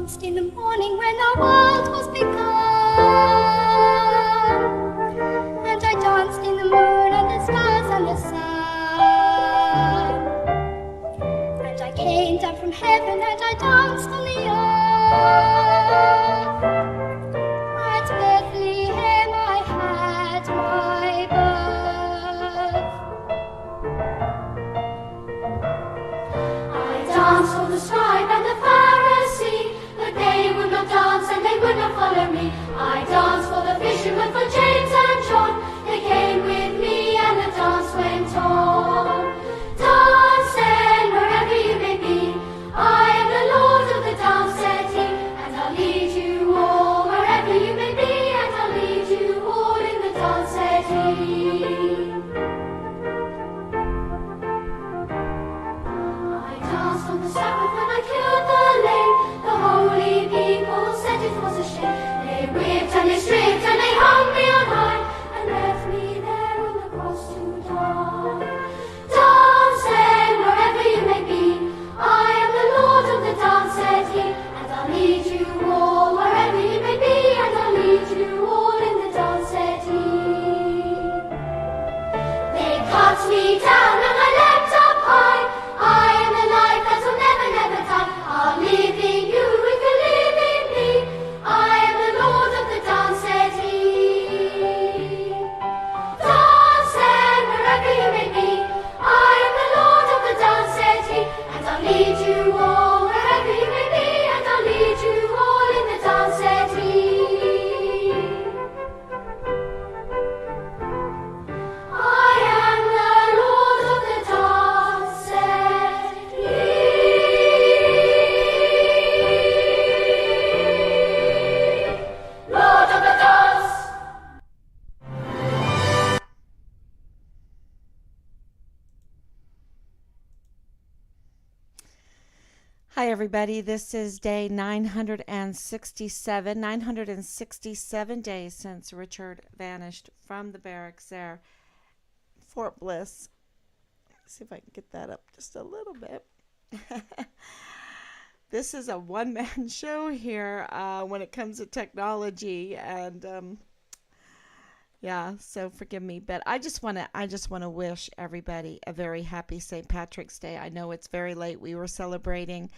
danced in the morning when our world was begun, and I danced in the moon and the stars and the sun, and I came down from heaven and I danced on the earth. At Bethlehem I had my birth. I danced for the scribe and the Pharisee, but they would not dance and they would not follow me. I danced for the fishermen, for James and John. They came with me and the dance went on. Dance then wherever you may be, I am the Lord of the dance, said he, and I'll lead you all wherever you may be, and I'll lead you all in the dance, said he. I danced on the Sabbath when I cured the lame. The holy people said it was a shame. They whipped and they stripped and they hung me on high, and left me there on the cross to die. Dance then wherever you may be, I am the Lord of the dance, said he, and I'll lead you all wherever you may be, and I'll lead you all in the dance, said he. They cut me down and I leapt up high. I am the light that will never, never die. I'll live in you if you live in me. I am the Lord of the dance, said he. Dance then wherever you may be, I am the Lord of the dance, said he, and I'll lead you all wherever you may be, and I'll lead you all in the dance, said he. I am the Lord of the dance, said he. Lord of the dance. Hi, everybody. This is day 967. 967 days since Richard vanished from the barracks there, Fort Bliss. Let's see if I can get that up just a little bit. This is a one-man show here when it comes to technology, and yeah, so forgive me, but I just want to wish everybody a very happy St. Patrick's Day. I know it's very late. We were celebrating,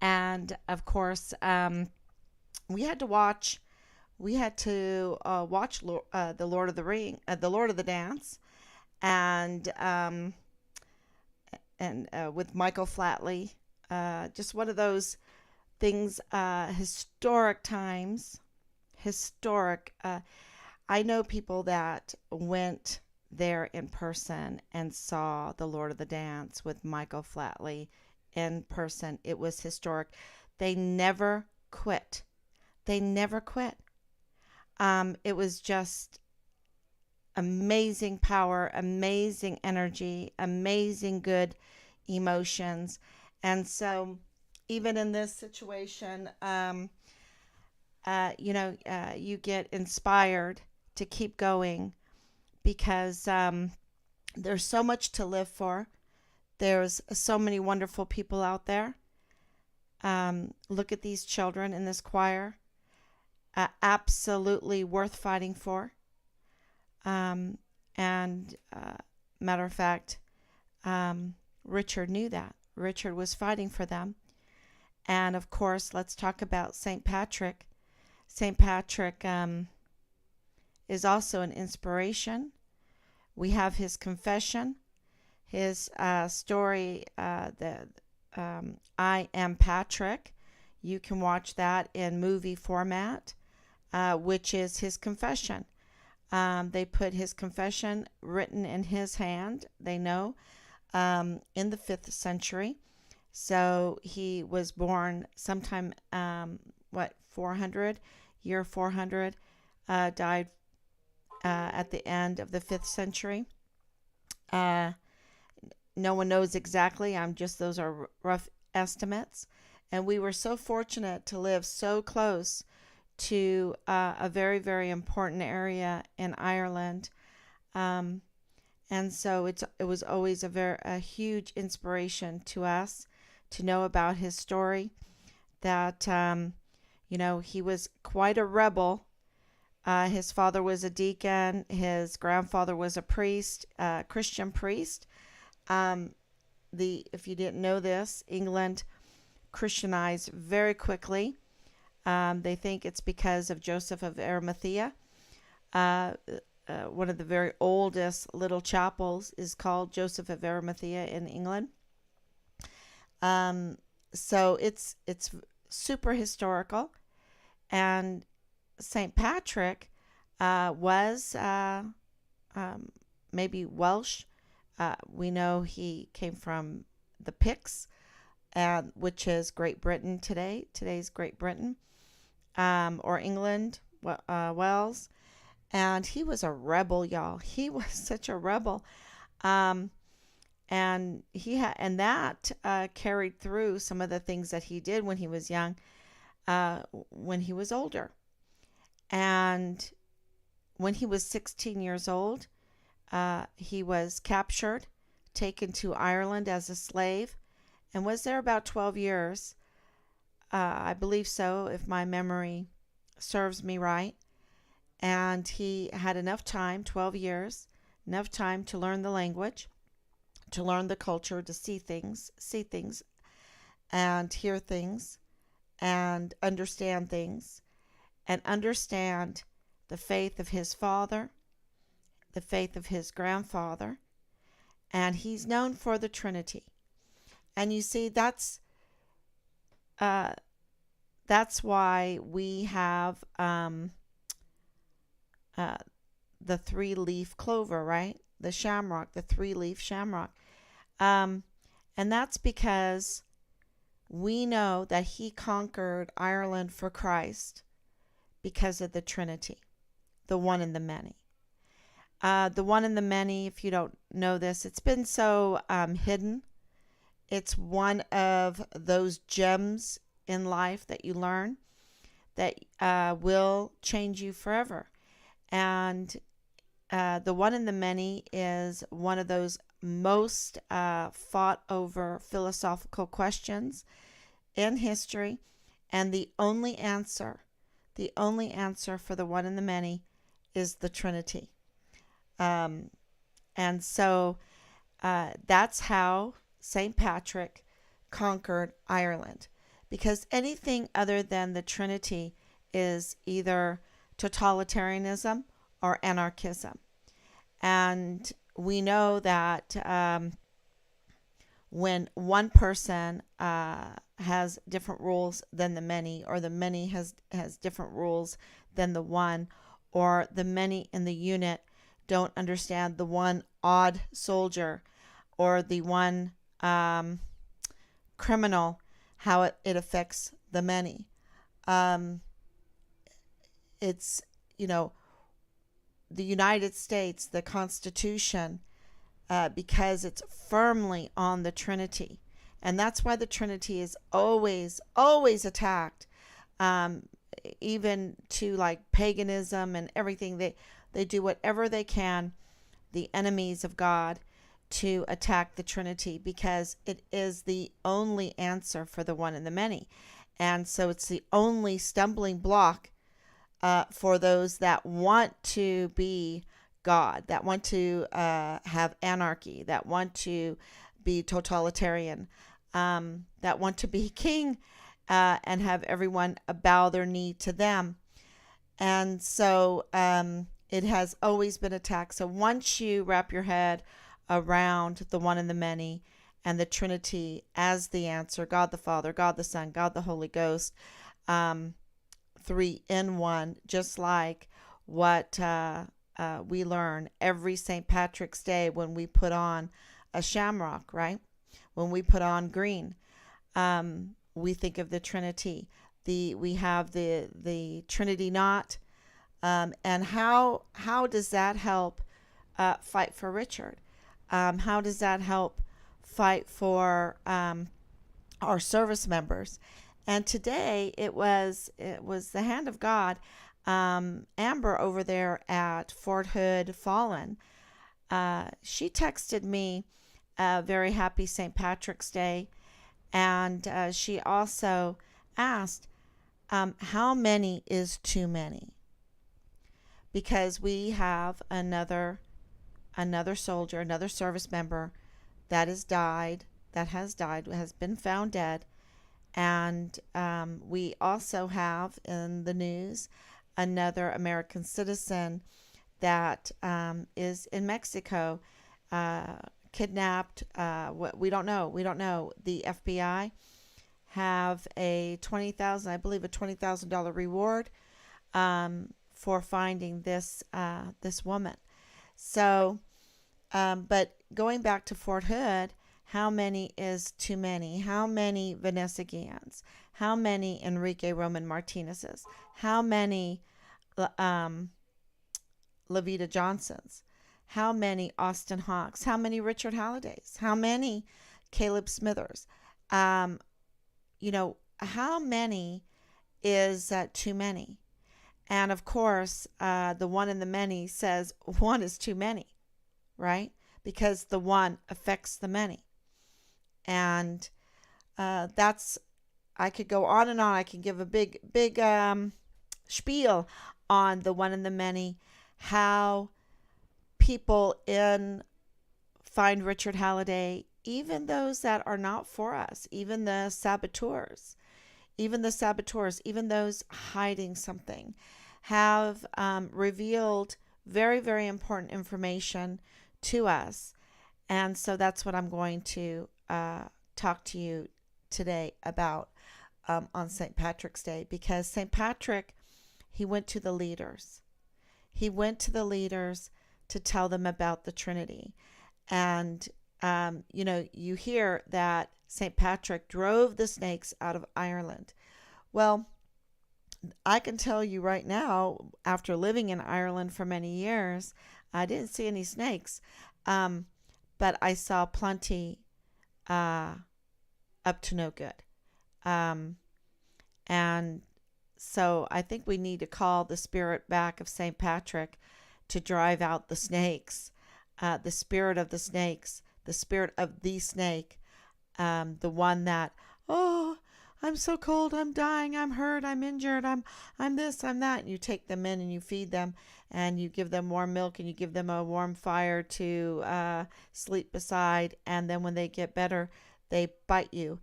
and of course, we had to watch the Lord of the Ring, the Lord of the Dance, and with Michael Flatley, just one of those things, historic times, historic. I know people that went there in person and saw the Lord of the Dance with Michael Flatley in person. It was historic. They never quit. They never quit. It was just amazing power, amazing energy, amazing good emotions. And so even in this situation, you get inspired to keep going because there's so much to live for. There's so many wonderful people out there. Look at these children in this choir. Absolutely worth fighting for. Matter of fact, Richard knew that. Richard was fighting for them. And of course, let's talk about St. Patrick. St. Patrick is also an inspiration. We have his confession, his story, I Am Patrick. You can watch that in movie format, which is his confession. They put his confession written in his hand, they know, in the 5th century. So he was born sometime, 400, year 400, died at the end of the 5th century. No one knows exactly. Those are rough estimates. And we were so fortunate to live so close to a very, very important area in Ireland. And so it was always a huge inspiration to us to know about his story, that He was quite a rebel. His father was a deacon. His grandfather was a priest, Christian priest. Um, if you didn't know this, England Christianized very quickly. They think it's because of Joseph of Arimathea. Uh, one of the very oldest little chapels is called Joseph of Arimathea in England. Um, so it's super historical, and St. Patrick was um, maybe Welsh. We know he came from the Picts, which is Great Britain today. Today's Great Britain, or England, Wales. And he was a rebel, y'all. He was such a rebel. Um, and that carried through some of the things that he did when he was young, when he was older. And when he was 16 years old, he was captured, taken to Ireland as a slave, and was there about 12 years. I believe so, if my memory serves me right. And he had enough time, 12 years, enough time to learn the language, to learn the culture, to see things, and hear things, and understand the faith of his father, the faith of his grandfather, and he's known for the Trinity. And you see, uh, why we have uh, the three-leaf clover, right? The shamrock, the three-leaf shamrock. Um, and that's because we know that he conquered Ireland for Christ because of the Trinity, the one and the many. The one and the many, if you don't know this, it's been so hidden. It's one of those gems in life that you learn that will change you forever. And the one and the many is one of those most fought over philosophical questions in history. And the only answer for the one and the many is the Trinity. And so that's how St. Patrick conquered Ireland. Because anything other than the Trinity is either totalitarianism or anarchism. And we know that when one person has different rules than the many, or the many has different rules than the one, or the many in the unit don't understand the one odd soldier or the one criminal, how it affects the many. It's, the United States, the Constitution, because it's firmly on the Trinity. And that's why the Trinity is always, always attacked, even to like paganism and everything. They do whatever they can, the enemies of God, to attack the Trinity, because it is the only answer for the one and the many. And so it's the only stumbling block for those that want to be God, that want to have anarchy, that want to be totalitarian, that want to be king and have everyone bow their knee to them. And so it has always been attacked. So once you wrap your head around the one and the many and the Trinity as the answer, God the Father, God the Son, God the Holy Ghost, three in one, just like what we learn every St. Patrick's Day when we put on a shamrock, right? When we put on green, we think of the Trinity. We have the Trinity knot, and how does that help fight for Richard? How does that help fight for our service members? And today it was the hand of God. Amber over there at Fort Hood Fallen, she texted me a very happy St. Patrick's Day, and she also asked, How many is too many? Because we have another soldier, another service member that has been found dead. And we also have in the news another American citizen that is in Mexico, kidnapped. We don't know. We don't know. The FBI have a $20,000 reward for finding this woman. So, but going back to Fort Hood, how many is too many? How many Vanessa Guillans? How many Enrique Roman Martinez's? How many Levita Johnsons? How many Austin Hawks? How many Richard Hallidays? How many Caleb Smithers? Um, how many is too many? And of course, the one in the many says one is too many, right? Because the one affects the many. And I could go on and on. I can give a big spiel on the one and the many, how people find Richard Halliday, even those that are not for us, even saboteurs, even those hiding something, have revealed very, very important information to us. And so that's what I'm going to talk to you today about on St. Patrick's Day, because St. Patrick, he went to the leaders. He went to the leaders to tell them about the Trinity. And, you hear that St. Patrick drove the snakes out of Ireland. Well, I can tell you right now, after living in Ireland for many years, I didn't see any snakes, but I saw plenty up to no good. And so I think we need to call the spirit back of St. Patrick to drive out the snakes, the spirit of the snakes, the spirit of the snake, the one that, oh, I'm so cold, I'm dying, I'm hurt, I'm injured, I'm this, I'm that. And you take them in and you feed them and you give them warm milk and you give them a warm fire to sleep beside. And then when they get better, they bite you.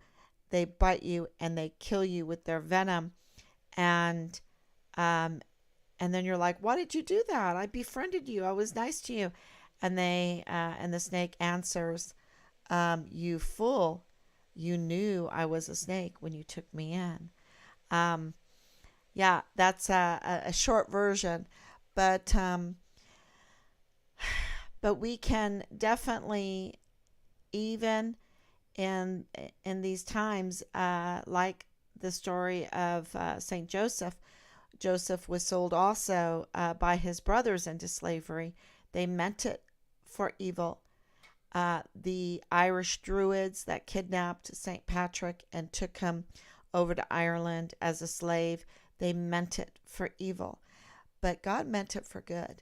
They bite you and they kill you with their venom. And then you're like, why did you do that? I befriended you. I was nice to you. And the snake answers, you fool. You knew I was a snake when you took me in. Yeah, that's a short version, but we can definitely, even in these times, like the story of Saint Joseph. Joseph was sold also by his brothers into slavery. They meant it for evil. The Irish Druids that kidnapped St. Patrick and took him over to Ireland as a slave, they meant it for evil. But God meant it for good.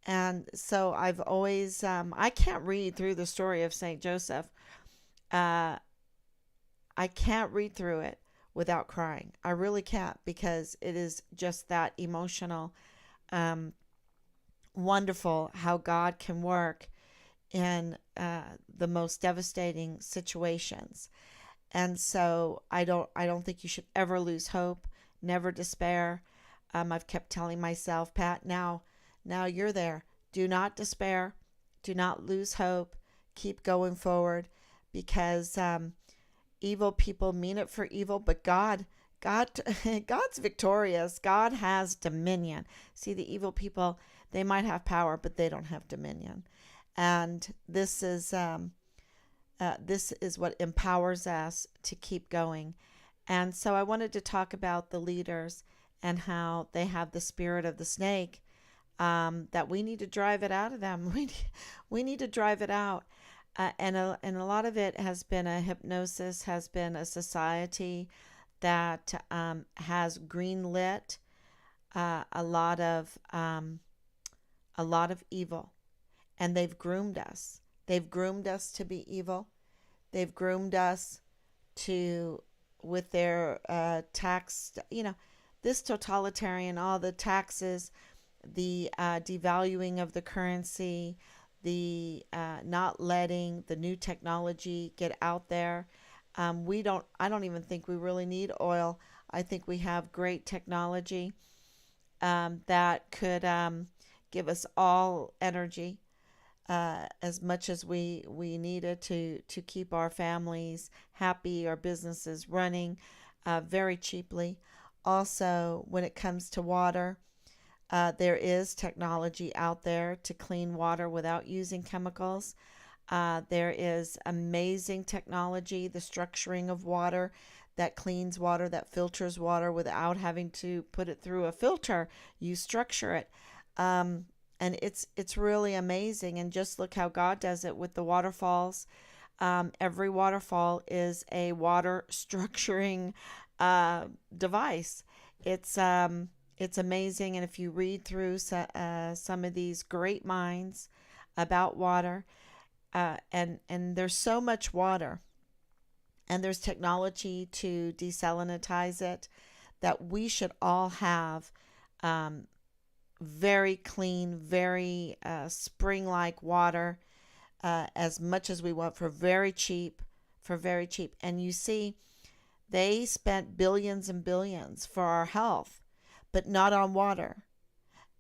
And so I've always, I can't read through the story of St. Joseph. I can't read through it without crying. I really can't, because it is just that emotional, wonderful how God can work in the most devastating situations. And so I don't think you should ever lose hope, never despair. I've kept telling myself, Pat, now you're there. Do not despair. Do not lose hope. Keep going forward, because evil people mean it for evil, but God's victorious. God has dominion. See, the evil people, they might have power, but they don't have dominion. And this is what empowers us to keep going. And so I wanted to talk about the leaders and how they have the spirit of the snake, that we need to drive it out of them. We need to drive it out. And a lot of it has been a hypnosis, has been a society that has greenlit a lot of evil, and they've groomed us. They've groomed us to be evil. They've groomed us to, with their tax. this totalitarian, all the taxes, the devaluing of the currency, the not letting the new technology get out there. I don't even think we really need oil. I think we have great technology that could give us all energy as much as we needed to keep our families happy, our businesses running very cheaply. Also, when it comes to water, there is technology out there to clean water without using chemicals. There is amazing technology, the structuring of water that cleans water, that filters water without having to put it through a filter. You structure it. And it's really amazing. And just look how God does it with the waterfalls. Every waterfall is a water structuring device. It's amazing. And if you read through some of these great minds about water, and there's so much water, and there's technology to desalinize it, that we should all have very clean, very spring-like water as much as we want for very cheap, And you see, they spent billions and billions for our health, but not on water.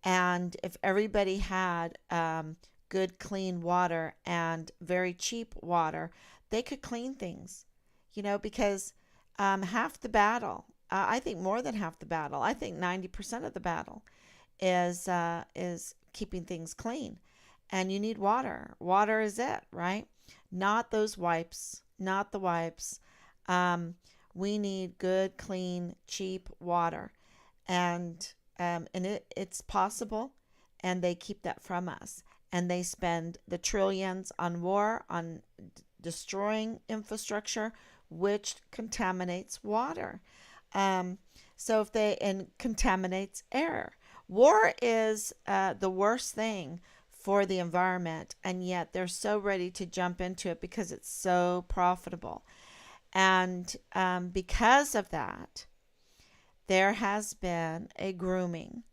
And if everybody had good, clean water and very cheap water, they could clean things, because half the battle, I think more than half the battle, I think 90% of the battle is keeping things clean. And you need water. Water is it, right? Not those wipes, not the wipes. We need good, clean, cheap water. And it's possible, and they keep that from us. And they spend the trillions on war, on destroying infrastructure, which contaminates water. So if they and contaminates air. War is the worst thing for the environment, and yet they're so ready to jump into it because it's so profitable. And because of that, there has been a grooming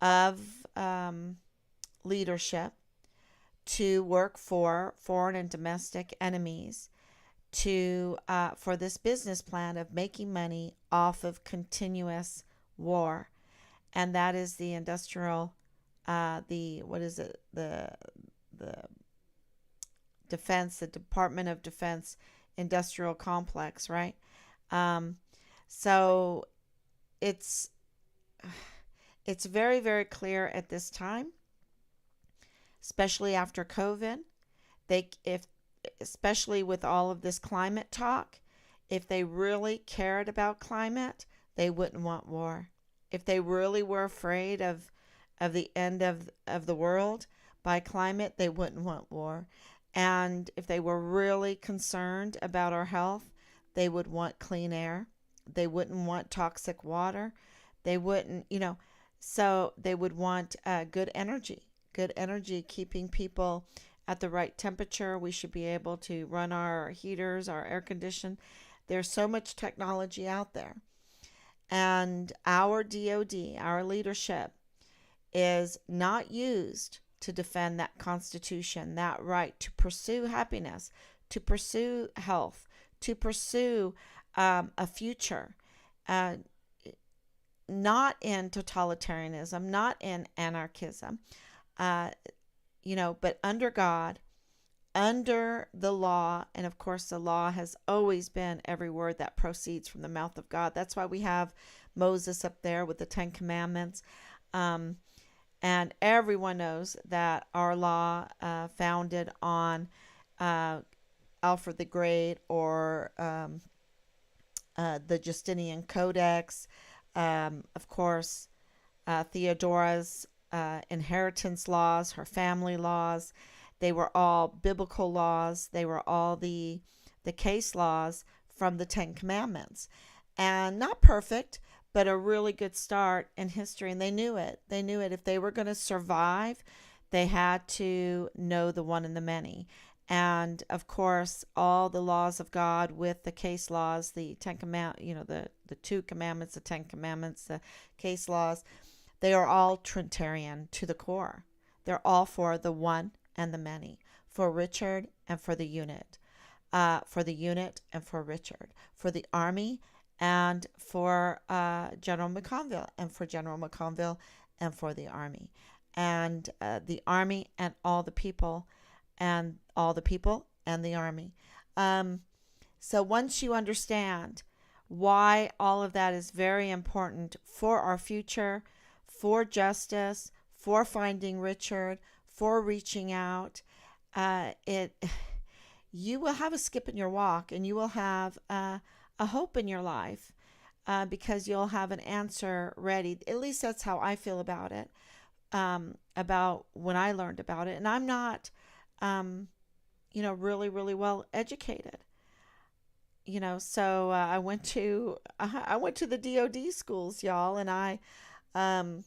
of leadership to work for foreign and domestic enemies to for this business plan of making money off of continuous war. And that is the industrial, the what is it, the defense, the Department of Defense industrial complex, right? So it's very, very clear at this time, especially after COVID. Especially with all of this climate talk, if they really cared about climate, they wouldn't want war. If they really were afraid of the end of the world by climate, they wouldn't want war. And if they were really concerned about our health, they would want clean air. They wouldn't want toxic water. They wouldn't, so they would want good energy, keeping people at the right temperature. We should be able to run our heaters, our air condition. There's so much technology out there. And our DOD, our leadership, is not used to defend that Constitution, that right to pursue happiness, to pursue health, to pursue a future. Not in totalitarianism, not in anarchism, but under God, under the law. And of course, the law has always been every word that proceeds from the mouth of God. That's why we have Moses up there with the 10 Commandments. And everyone knows that our law, founded on Alfred the Great, or the Justinian Codex, of course, Theodora's inheritance laws, her family laws, they were all biblical laws. They were all the case laws from the 10 Commandments. And not perfect, but a really good start in history. And they knew it. They knew it. If they were going to survive, they had to know the one and the many. And of course, all the laws of God with the case laws, the Ten Command, the two commandments, the Ten Commandments, the case laws, they are all Trinitarian to the core. They're all for the one and the many, for Richard and for the unit, and for Richard, for the army and for General McConville, and for General McConville and for the army, and the army and all the people, and all the people and the army. So once you understand why all of that is very important for our future, for justice, for finding Richard, for reaching out, it you will have a skip in your walk, and you will have a hope in your life, because you'll have an answer ready. At least that's how I feel about it, about when I learned about it. And I'm not, really, really well educated. So I went to the DoD schools, y'all, and um,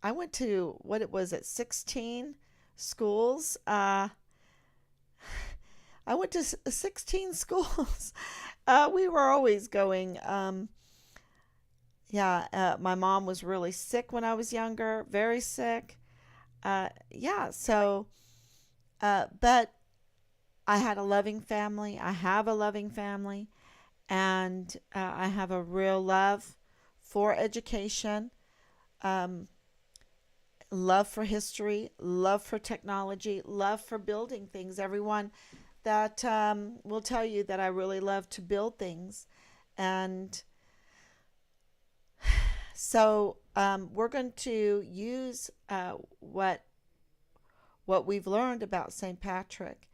I went to, what it was, at 16 schools. I went to 16 schools. We were always going. My mom was really sick when I was younger, very sick. But I had a loving family. I have a loving family. And I have a real love for education, um, love for history, love for technology, love for building things. Everyone that will tell you that I really love to build things. And so we're going to use what we've learned about St. Patrick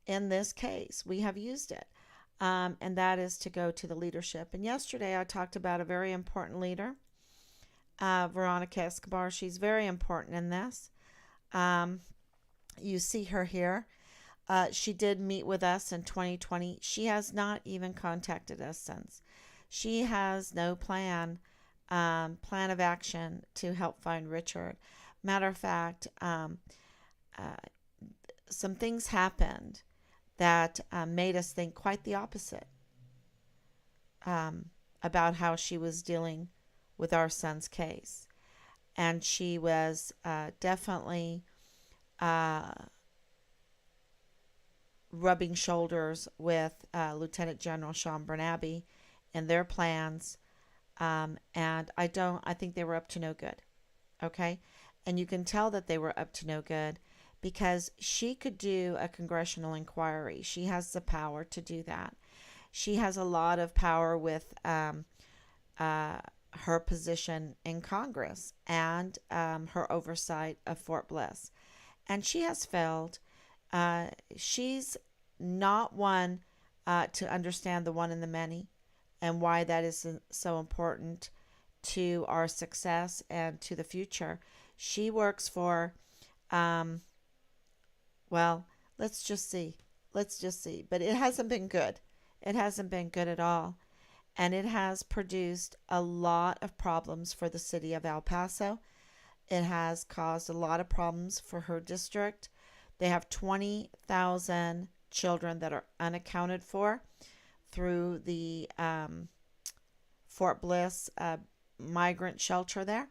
in this case. We have used it, and that is to go to the leadership. And yesterday I talked about a very important leader, Veronica Escobar. She's very important in this. You see her here. She did meet with us in 2020. She has not even contacted us since. She has no plan of action to help find Richard. Matter of fact, some things happened that made us think quite the opposite, about how she was dealing with our son's case. And she was definitely rubbing shoulders with Lieutenant General Sean Bernabe and their plans. And I think they were up to no good. Okay. And you can tell that they were up to no good because she could do a congressional inquiry. She has the power to do that. She has a lot of power with her position in Congress and her oversight of Fort Bliss. And she has failed. She's not one to understand the one and the many, and why that is so important to our success and to the future. She works for, let's just see. But it hasn't been good. It hasn't been good at all. And it has produced a lot of problems for the city of El Paso. It has caused a lot of problems for her district. They have 20,000 children that are unaccounted for through the Fort Bliss migrant shelter there.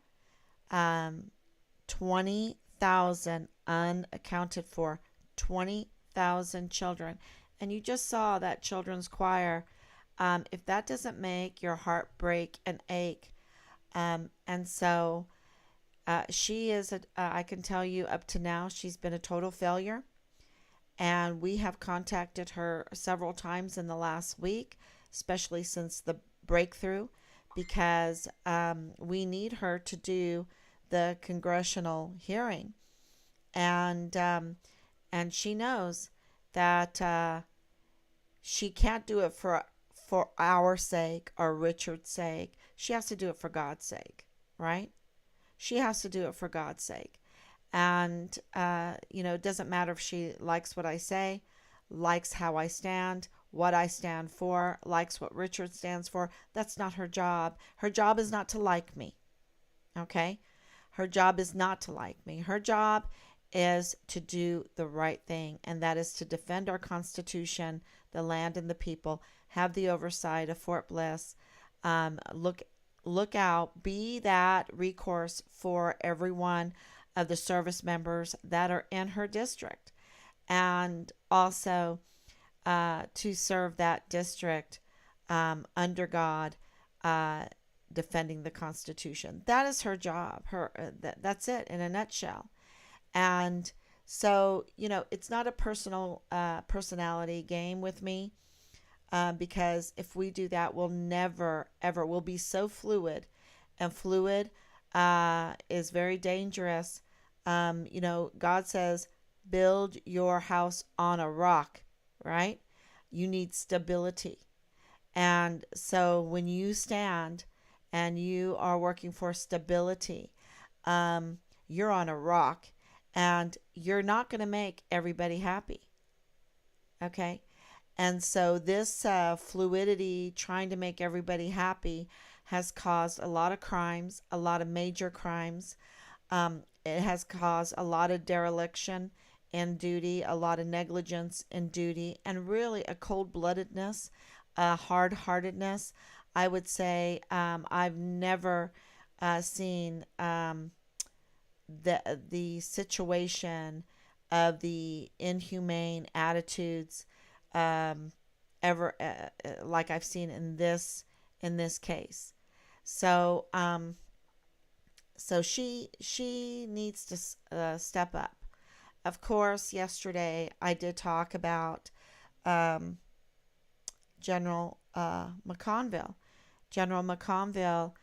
20,000 unaccounted for. 20,000 children. And you just saw that children's choir. If that doesn't make your heart break and ache. And so she is, I can tell you up to now, she's been a total failure. And we have contacted her several times in the last week, especially since the breakthrough, because we need her to do the congressional hearing. And she knows that she can't do it for our sake or Richard's sake. She has to do it for God's sake, right? She has to do it for God's sake. And, it doesn't matter if she likes what I say, likes how I stand, what I stand for, likes what Richard stands for. That's not her job. Her job is not to like me. Okay? Her job is not to like me. Her job is to do the right thing, and that is to defend our Constitution, the land, and the people, have the oversight of Fort Bliss, look out, be that recourse for every one of the service members that are in her district, and also to serve that district under God, uh, defending the Constitution. That is her job. That's it in a nutshell. And so, it's not a personality game with me, because if we do that, we'll never, ever, we'll be so fluid. And fluid is very dangerous. God says, build your house on a rock, right? You need stability. And so when you stand and you are working for stability, you're on a rock, and you're not going to make everybody happy. Okay? And so this fluidity, trying to make everybody happy, has caused a lot of crimes, a lot of major crimes. It has caused a lot of dereliction in duty, a lot of negligence in duty, and really a cold-bloodedness, a hard-heartedness. I would say I've never seen the situation of the inhumane attitudes ever like I've seen in this case. So so she needs to step up. Of course, yesterday I did talk about General McConville. General McConville,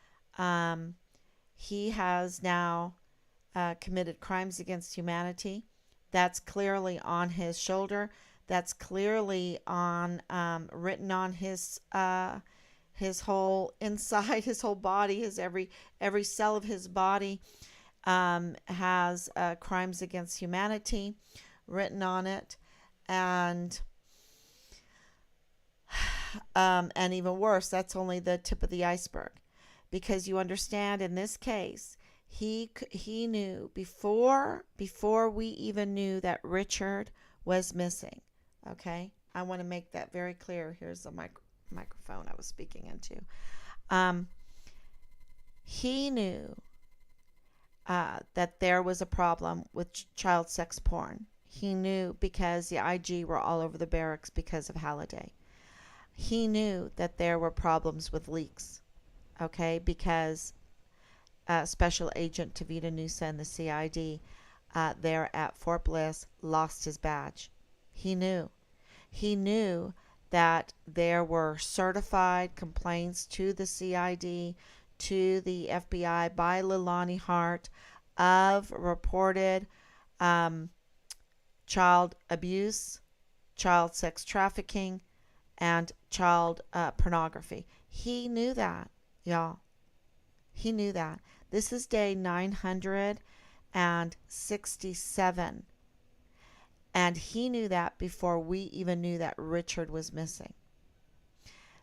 he has now committed crimes against humanity. That's clearly on his shoulder. That's clearly on written on his whole inside, his whole body, his every cell of his body has crimes against humanity written on it, and even worse, that's only the tip of the iceberg, because you understand, in this case, he knew before we even knew that Richard was missing. Okay, I want to make that very clear. Here's the microphone I was speaking into. He knew that there was a problem with child sex porn. He knew because the IG were all over the barracks because of Halliday. He knew that there were problems with leaks, okay, because Special Agent Tavita Nusa and the CID there at Fort Bliss lost his badge. He knew. He knew that there were certified complaints to the CID, to the FBI by Leilani Hart of reported child abuse, child sex trafficking, and child pornography. He knew that, y'all. He knew that. This is day 967. And he knew that before we even knew that Richard was missing.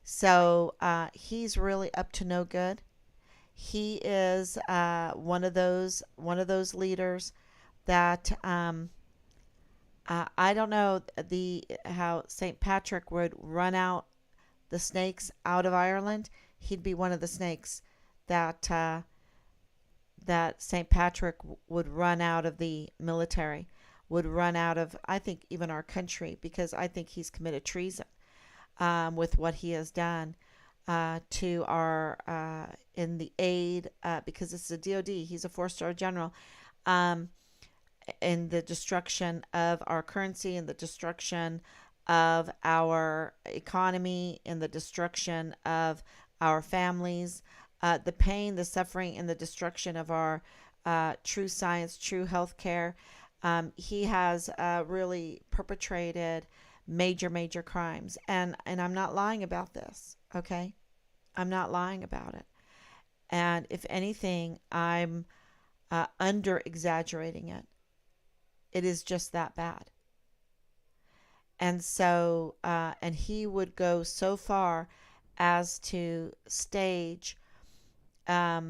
So he's really up to no good. He is one of those leaders that I don't know how St. Patrick would run out the snakes out of Ireland. He'd be one of the snakes that St. Patrick would run out of the military, would run out of, I think, even our country, because I think he's committed treason with what he has done to our in the aid, because it's a DOD. He's a 4-star general. In the destruction of our currency, in the destruction of our economy, in the destruction of our families, the pain, the suffering, and the destruction of our true science, true health care. He has really perpetrated major crimes. And I'm not lying about this, okay? I'm not lying about it. And if anything, I'm under exaggerating it. It is just that bad. And so, and he would go so far as to stage a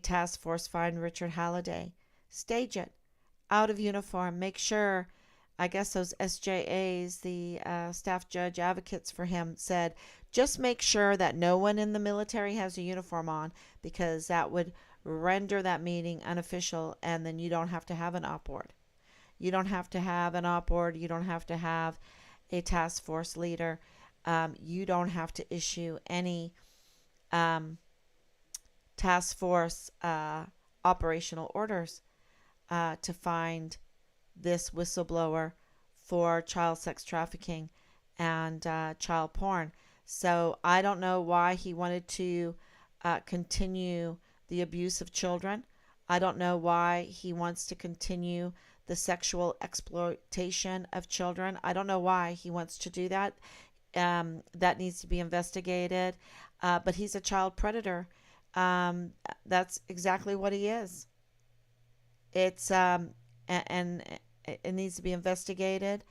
task force, find Richard Halliday, stage it out of uniform. Make sure, I guess those SJAs, the staff judge advocates for him, said, just make sure that no one in the military has a uniform on, because that would render that meeting unofficial, and then you don't have to have an op board. You don't have to have an op board. You don't have to have a task force leader. You don't have to issue any task force operational orders to find this whistleblower for child sex trafficking and child porn. So I don't know why he wanted to continue the abuse of children. I don't know why he wants to continue the sexual exploitation of children. I don't know why he wants to do that. That needs to be investigated. But he's a child predator. That's exactly what he is. It's and it needs to be investigated,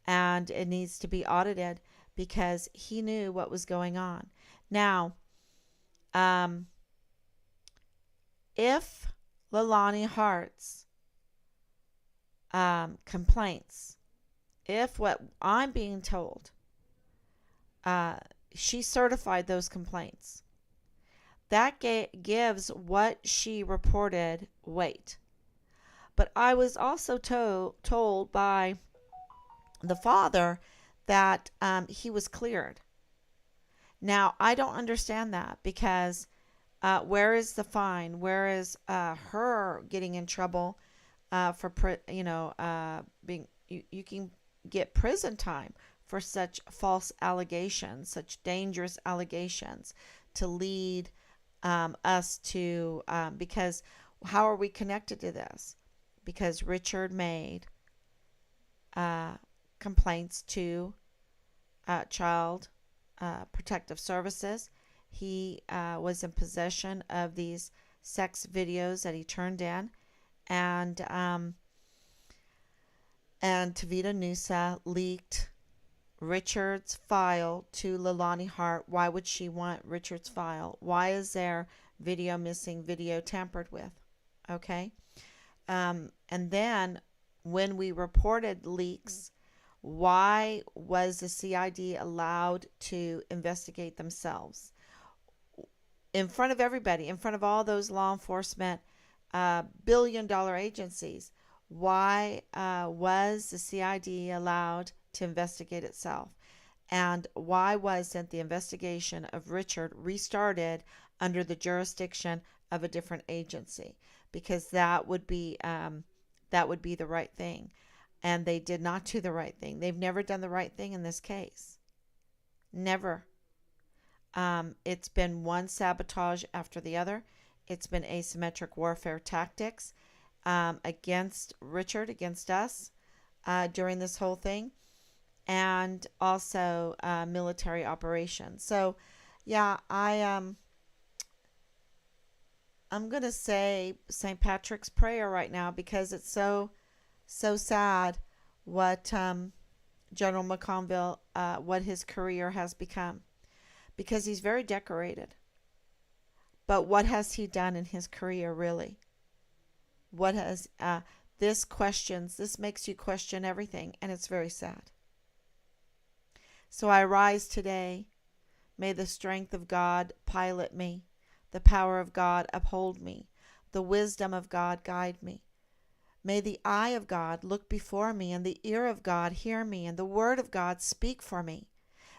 and it needs to be audited, because he knew what was going on. Now, if Leilani Hart's complaints, if what I'm being told, she certified those complaints, that gives what she reported weight. But I was also told by the father that he was cleared. Now, I don't understand that, because where is the fine? Where is her getting in trouble for, being, you can get prison time for such false allegations, such dangerous allegations, to lead us to, because how are we connected to this? Because Richard made complaints to Child Protective Services. He was in possession of these sex videos that he turned in, and Tavita Nusa leaked Richard's file to Leilani Hart. Why would she want Richard's file? Why is there video missing, video tampered with? Okay. And then when we reported leaks, why was the CID allowed to investigate themselves in front of everybody, in front of all those law enforcement billion-dollar agencies? Why was the CID allowed to investigate itself? And why wasn't the investigation of Richard restarted under the jurisdiction of a different agency? Because that would be the right thing. And they did not do the right thing. They've never done the right thing in this case. Never. It's been one sabotage after the other. It's been asymmetric warfare tactics against Richard, against us during this whole thing, and also military operations. So, yeah, I'm going to say St. Patrick's Prayer right now, because it's so sad what General McConville, what his career has become, because he's very decorated. But what has he done in his career, really? What has this makes you question everything, and it's very sad. So I rise today. May the strength of God pilot me, the power of God uphold me, the wisdom of God guide me. May the eye of God look before me, and the ear of God hear me, and the word of God speak for me.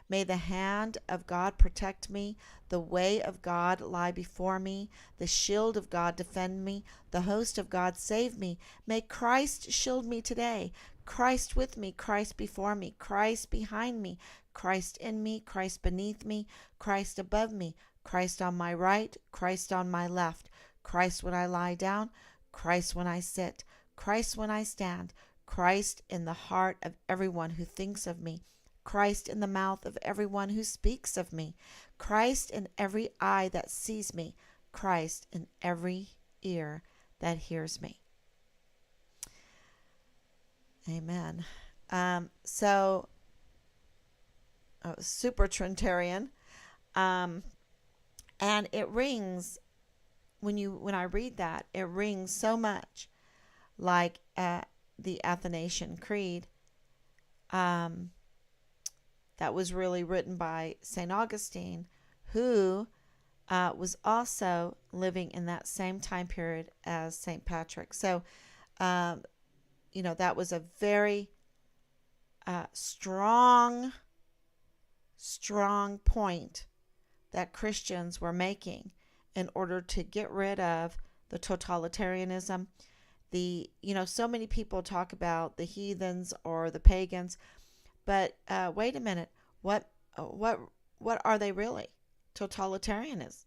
May the hand of God protect me, the way of God lie before me, the shield of God defend me, the host of God save me. May Christ shield me today, Christ with me, Christ before me, Christ behind me, Christ in me, Christ beneath me, Christ above me, Christ on my right, Christ on my left, Christ when I lie down, Christ when I sit, Christ when I stand, Christ in the heart of everyone who thinks of me, Christ in the mouth of everyone who speaks of me, Christ in every eye that sees me, Christ in every ear that hears me. Amen. Super Trinitarian, and it rings when I read that. It rings so much like the Athanasian Creed, that was really written by St. Augustine, who was also living in that same time period as St. Patrick. So, that was a very strong point that Christians were making in order to get rid of the totalitarianism. So many people talk about the heathens or the pagans, but wait a minute, what are they really? Totalitarianists,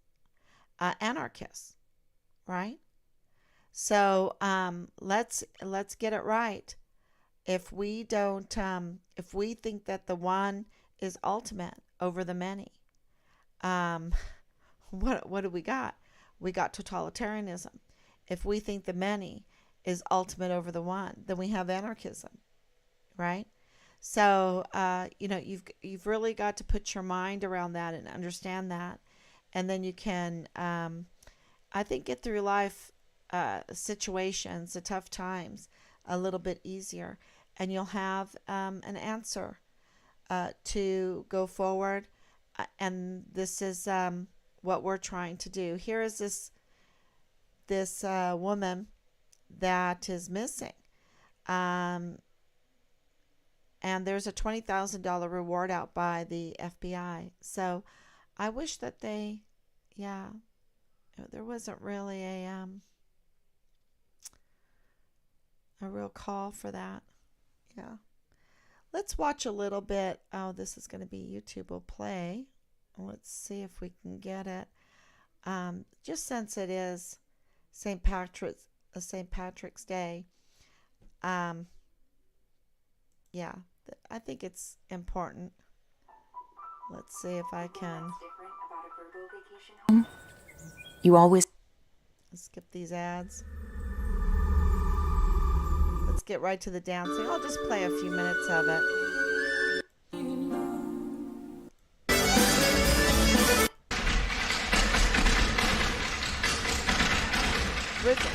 anarchists, right? So let's get it right. If we don't, if we think that the one is ultimate over the many, what do we got? We got totalitarianism. If we think the many is ultimate over the one, then we have anarchism, right? So you've really got to put your mind around that and understand that, and then you can, I think, get through life situations, the tough times, a little bit easier, and you'll have an answer to go forward. And this is what we're trying to do. Here is this woman that is missing, and there's a $20,000 reward out by the FBI. So I wish that there wasn't really a real call for that. Yeah. Let's watch a little bit. Oh, this is going to be YouTube will play. Let's see if we can get it. Just since it is St. Patrick's Day, I think it's important. Let's see if I can. You always skip these ads. Let's get right to the dancing. I'll just play a few minutes of it.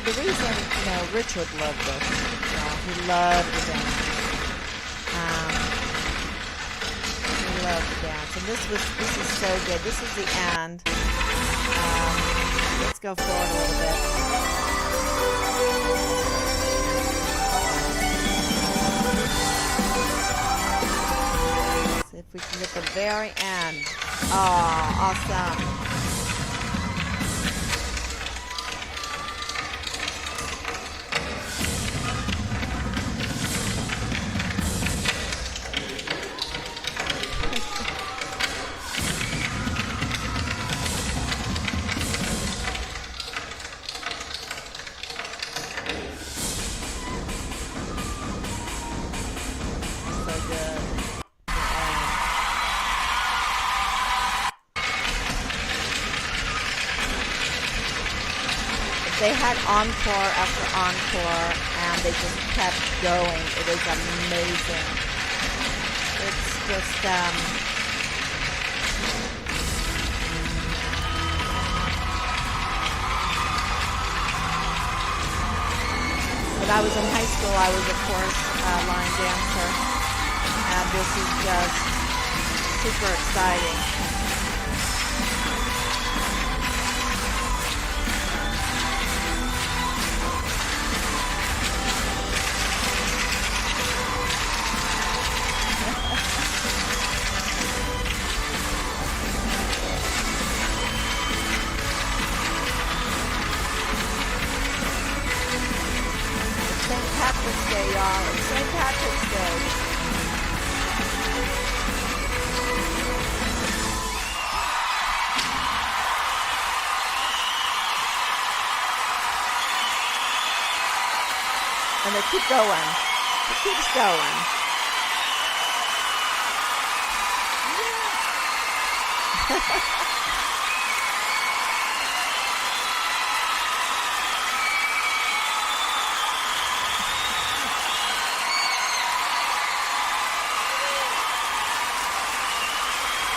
The reason, Richard loved this. He loved the dancing. He loved the dance. And this is so good. This is the end. Let's go forward a little bit. See if we can get the very end. Oh, awesome. They had encore after encore, and they just kept going. It was amazing. It's just, when I was in high school, I was, of course, a line dancer, and this is just super exciting. Day, y'all. It's St. Patrick's Day. And they keep going. It keeps going. Yeah.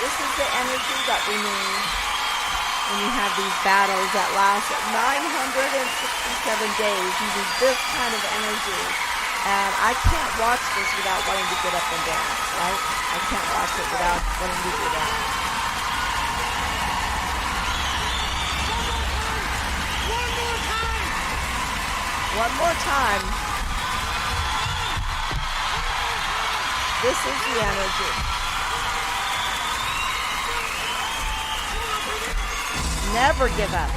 This is the energy that we need. when you have these battles that last 967 days using this kind of energy. And I can't watch this without wanting to get up and dance, right? I can't watch it without wanting to do that. One more time. This is the energy. Never give up.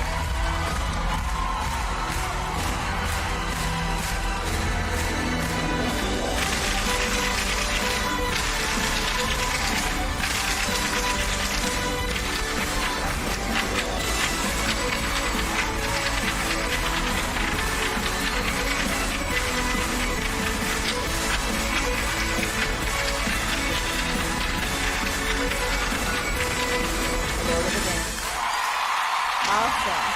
Awesome.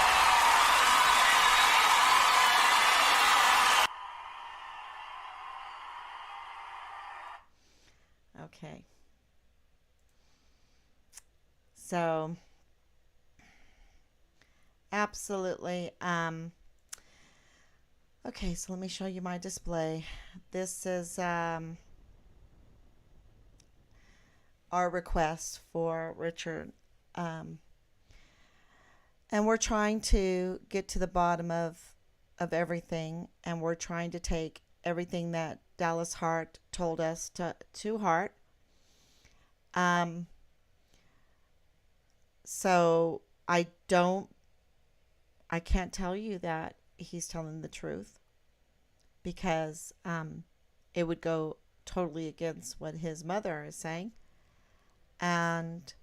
Okay. So, absolutely. Okay, so let me show you my display. This is our request for Richard. And we're trying to get to the bottom of everything, and we're trying to take everything that Dallas Hart told us to heart. So I can't tell you that he's telling the truth, because it would go totally against what his mother is saying. And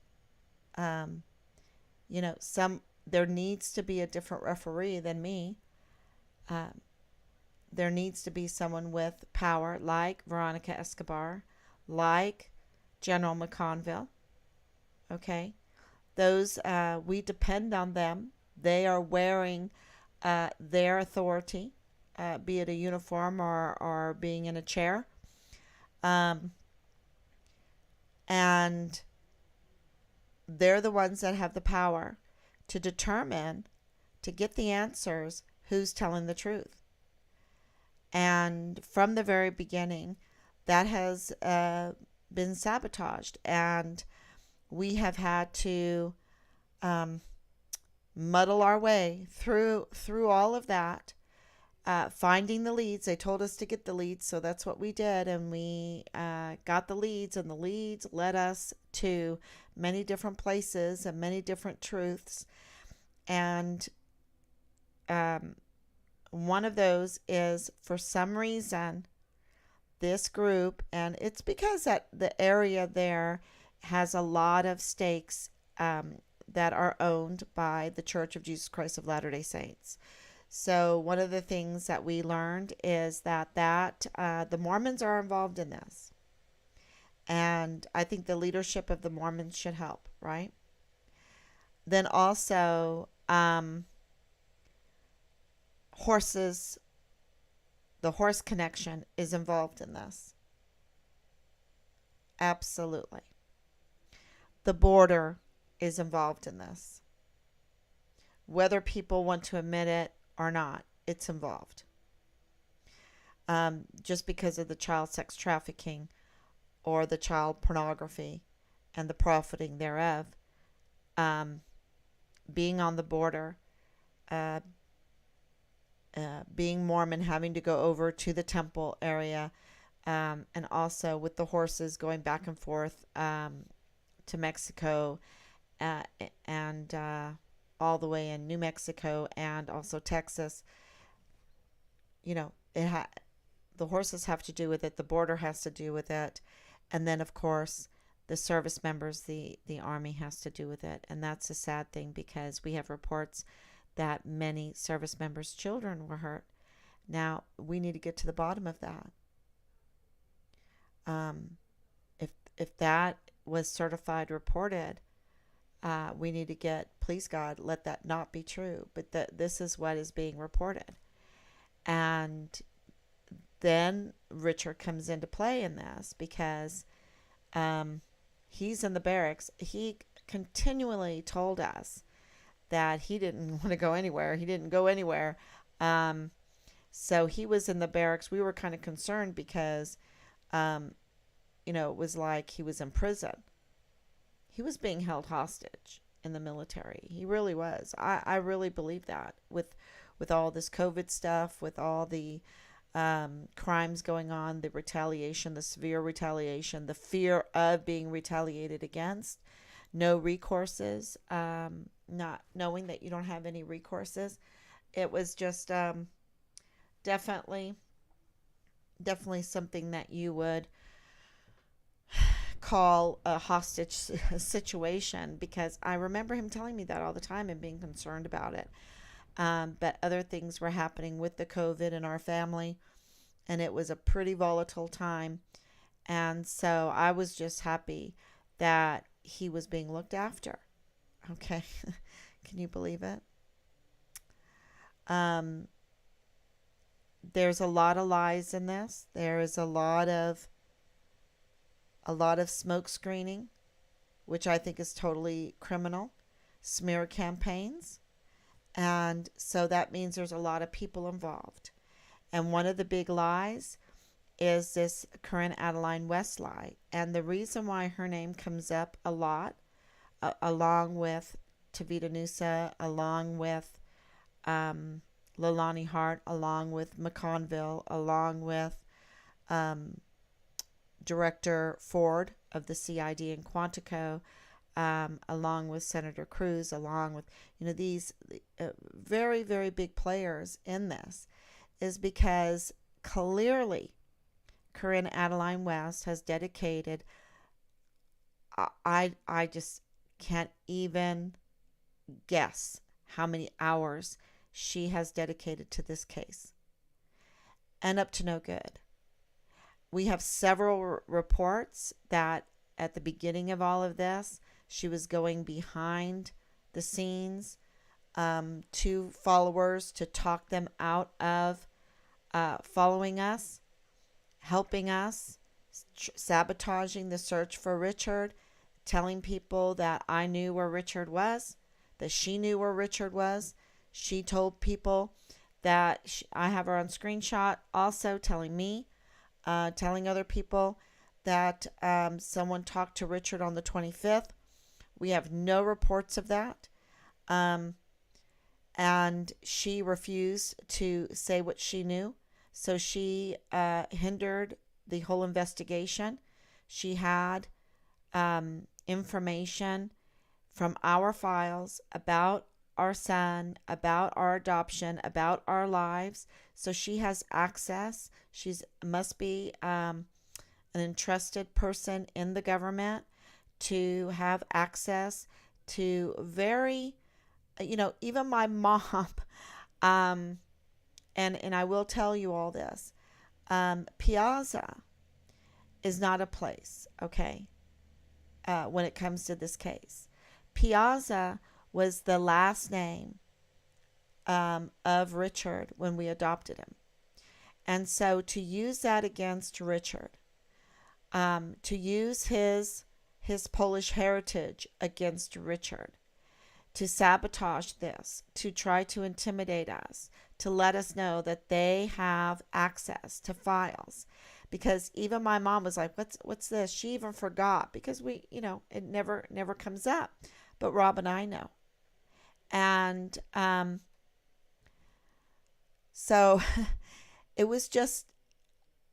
there needs to be a different referee than me. There needs to be someone with power, like Veronica Escobar, like General McConville. Okay, those we depend on them. They are wearing their authority, be it a uniform or being in a chair, and they're the ones that have the power to determine, to get the answers, who's telling the truth. And from the very beginning, that has been sabotaged, and we have had to muddle our way through all of that, finding the leads. They told us to get the leads, so that's what we did, and we got the leads, and the leads led us to many different places and many different truths. And one of those is, for some reason, this group, and it's because that the area there has a lot of stakes that are owned by the Church of Jesus Christ of Latter-day Saints. So one of the things that we learned is that the Mormons are involved in this. And I think the leadership of the Mormons should help, right? Then also, horses, the horse connection is involved in this. Absolutely. The border is involved in this. Whether people want to admit it or not, it's involved. Just because of the child sex trafficking or the child pornography and the profiting thereof, being on the border, being Mormon, having to go over to the temple area, and also with the horses going back and forth to Mexico, and all the way in New Mexico and also Texas. The horses have to do with it. The border has to do with it. And then, of course, the service members, the Army has to do with it. And that's a sad thing, because we have reports that many service members' children were hurt. Now, we need to get to the bottom of that. If that was certified, reported, we need to get, please God, let that not be true. But this is what is being reported. And then Richard comes into play in this, because he's in the barracks. He continually told us that he didn't want to go anywhere. He didn't go anywhere. Um, so he was in the barracks. We were kind of concerned because, um, it was like he was in prison. He was being held hostage in the military. He really was. I really believe that with all this COVID stuff, with all the crimes going on, the retaliation, the severe retaliation, the fear of being retaliated against, no recourses, not knowing that you don't have any recourses. It was just definitely, definitely something that you would call a hostage situation, because I remember him telling me that all the time and being concerned about it. But other things were happening with the COVID in our family, and it was a pretty volatile time. And so I was just happy that he was being looked after. Okay. Can you believe it? Um, there's a lot of lies in this. There is a lot of smoke screening, which I think is totally criminal, smear campaigns. And so that means there's a lot of people involved. And one of the big lies is this Corinne Adeline West lie. And the reason why her name comes up a lot, along with Tavita Nusa, along with Leilani Hart, along with McConville, along with um, Director Ford of the CID in Quantico, along with Senator Cruz, along with these very, very big players in this, is because clearly Corinne Adeline West has dedicated, I just can't even guess how many hours she has dedicated to this case, and up to no good. We have several reports that at the beginning of all of this, she was going behind the scenes to followers to talk them out of following us, helping us, sabotaging the search for Richard, telling people that I knew where Richard was, that she knew where Richard was. She told people that I have her on screenshot, also telling me, telling other people that someone talked to Richard on the 25th. We have no reports of that. And she refused to say what she knew. So she hindered the whole investigation. She had information from our files about our son, about our adoption, about our lives. So she has access. She's must be an entrusted person in the government to have access to very, even my mom, and I will tell you all this. Piazza is not a place, okay, when it comes to this case. Piazza was the last name of Richard when we adopted him. And so to use that against Richard, to use his Polish heritage against Richard, to sabotage this, to try to intimidate us, to let us know that they have access to files. Because even my mom was like, what's this? She even forgot, because it never comes up. But Rob and I know. And so it was just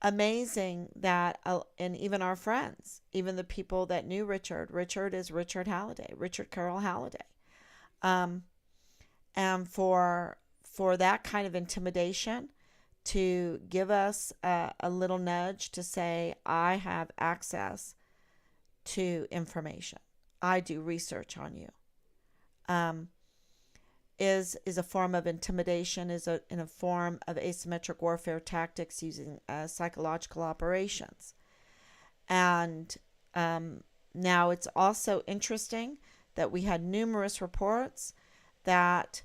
amazing that, and even our friends, even the people that knew Richard is Richard Halliday, Richard Carroll Halliday. And for that kind of intimidation, to give us a little nudge to say, I have access to information, I do research on you, is a form of intimidation, in a form of asymmetric warfare tactics using psychological operations. And now it's also interesting that we had numerous reports that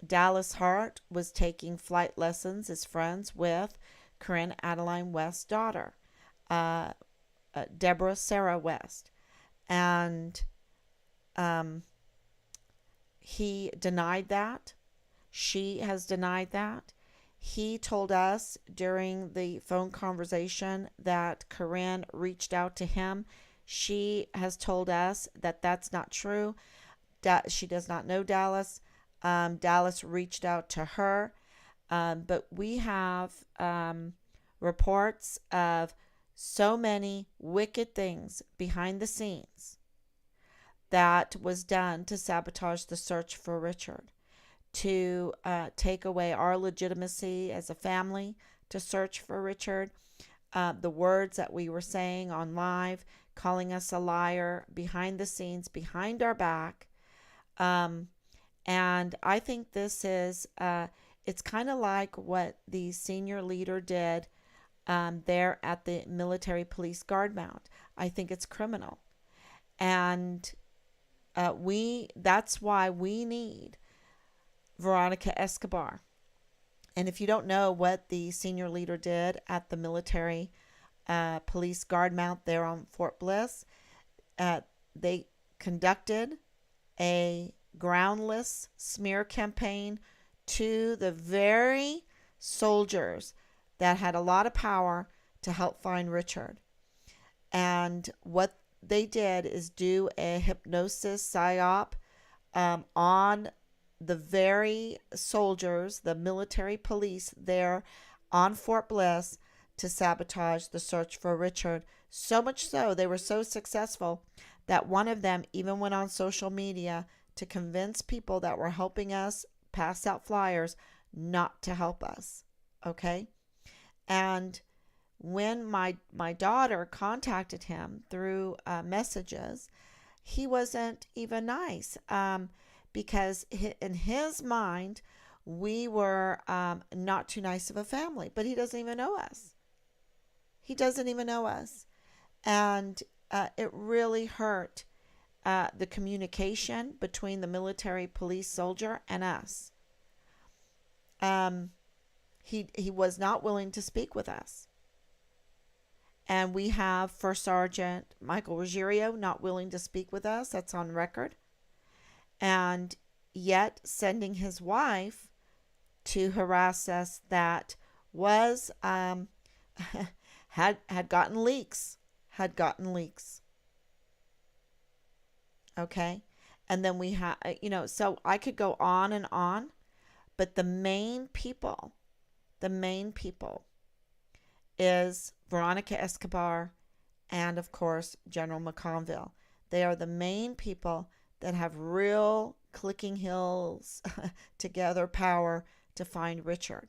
Dallas Hart was taking flight lessons as friends with Corinne Adeline West's daughter, Deborah Sarah West. And He denied that. She has denied that. He told us during the phone conversation that Corinne reached out to him. She has told us that that's not true. She does not know Dallas. Dallas reached out to her. But we have reports of so many wicked things behind the scenes that was done to sabotage the search for Richard, to take away our legitimacy as a family to search for Richard. The words that we were saying on live, calling us a liar behind the scenes, behind our back. And I think this is, it's kind of like what the senior leader did there at the military police guard mount. I think it's criminal. And that's why we need Veronica Escobar. And if you don't know what the senior leader did at the military police guard mount there on Fort Bliss, they conducted a groundless smear campaign to the very soldiers that had a lot of power to help find Richard. And what they did is do a hypnosis psyop on the very soldiers, the military police there on Fort Bliss, to sabotage the search for Richard. So much so, they were so successful that one of them even went on social media to convince people that were helping us pass out flyers not to help us. Okay? And when my daughter contacted him through messages, he wasn't even nice, because in his mind, we were not too nice of a family. But he doesn't even know us. He doesn't even know us. And it really hurt the communication between the military police soldier and us. He was not willing to speak with us. And we have First Sergeant Michael Ruggiero not willing to speak with us. That's on record. And yet sending his wife to harass us that was had gotten leaks. Okay? And then we have, so I could go on and on, but the main people is Veronica Escobar and, of course, General McConville. They are the main people that have real clicking heels together power to find Richard.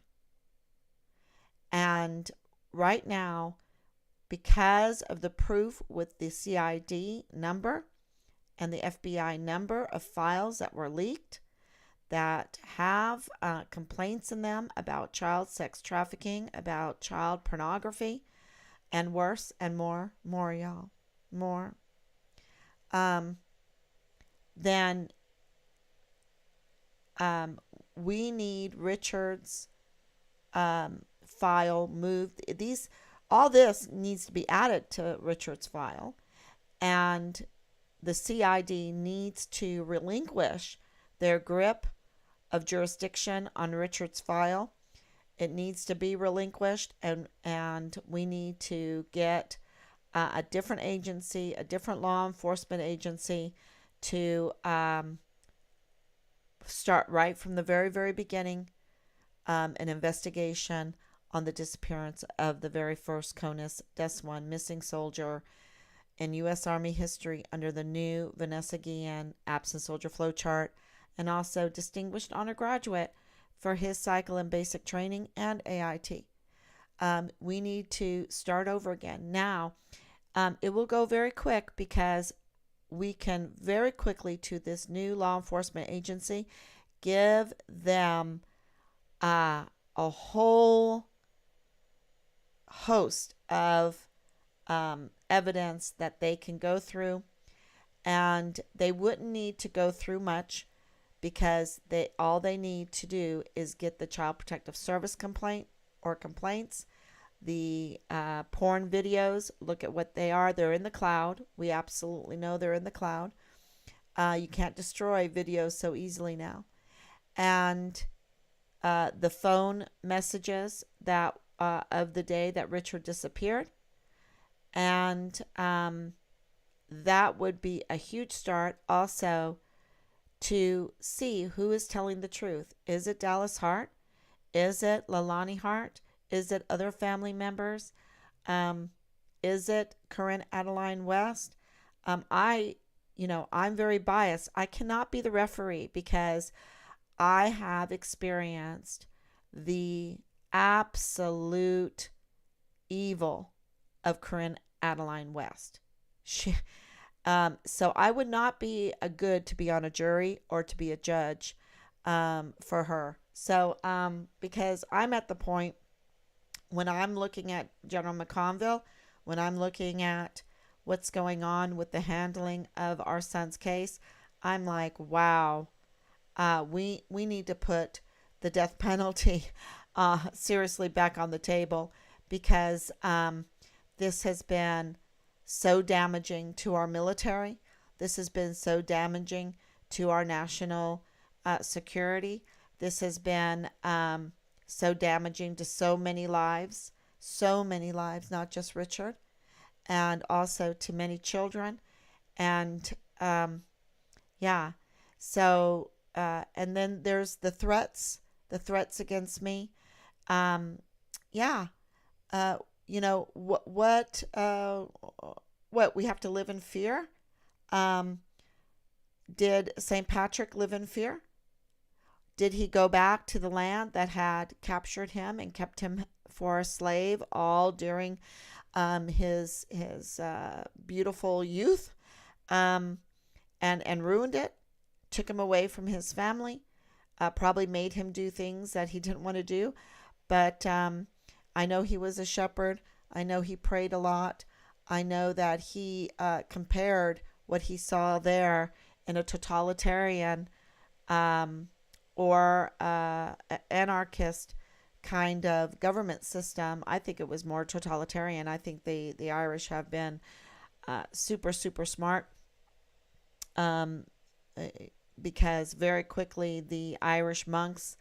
And right now, because of the proof with the CID number and the FBI number of files that were leaked that have complaints in them about child sex trafficking, about child pornography, and worse and more, y'all, more. Then we need Richard's file moved. All this needs to be added to Richard's file, and the CID needs to relinquish their grip of jurisdiction on Richard's file. It needs to be relinquished, and we need to get a different agency, a different law enforcement agency to start right from the very, very beginning an investigation on the disappearance of the very first CONUS Des-1 missing soldier in U.S. Army history under the new Vanessa Guillen absent soldier flowchart, and also distinguished honor graduate for his cycle in basic training and AIT. We need to start over again. Now, it will go very quick because we can very quickly, to this new law enforcement agency, give them a whole host of evidence that they can go through, and they wouldn't need to go through much, because all they need to do is get the Child Protective Service complaint or complaints, the porn videos. Look at what they are. They're in the cloud. We absolutely know they're in the cloud. You can't destroy videos so easily now. And the phone messages that of the day that Richard disappeared, and that would be a huge start. Also, to see who is telling the truth. Is it Dallas Hart? Is it Lalani Hart? Is it other family members? Um, is it Corinne Adeline West? I'm very biased. I cannot be the referee because I have experienced the absolute evil of Corinne Adeline West. She, so I would not be a good to be on a jury or to be a judge for her. So because I'm at the point when I'm looking at General McConville, when I'm looking at what's going on with the handling of our son's case, I'm like, wow, we need to put the death penalty seriously back on the table because this has been so damaging to our military. This has been so damaging to our national security. This has been so damaging to so many lives, not just Richard, and also to many children. And yeah, so, and then there's the threats against me. Yeah, what we have to live in fear. Um, did St. Patrick live in fear? Did he go back to the land that had captured him and kept him for a slave all during his beautiful youth, and ruined it, took him away from his family, probably made him do things that he didn't want to do. But I know he was a shepherd. I know he prayed a lot. I know that he compared what he saw there in a totalitarian or anarchist kind of government system. I think it was more totalitarian. I think the Irish have been super, super smart because very quickly the Irish monks,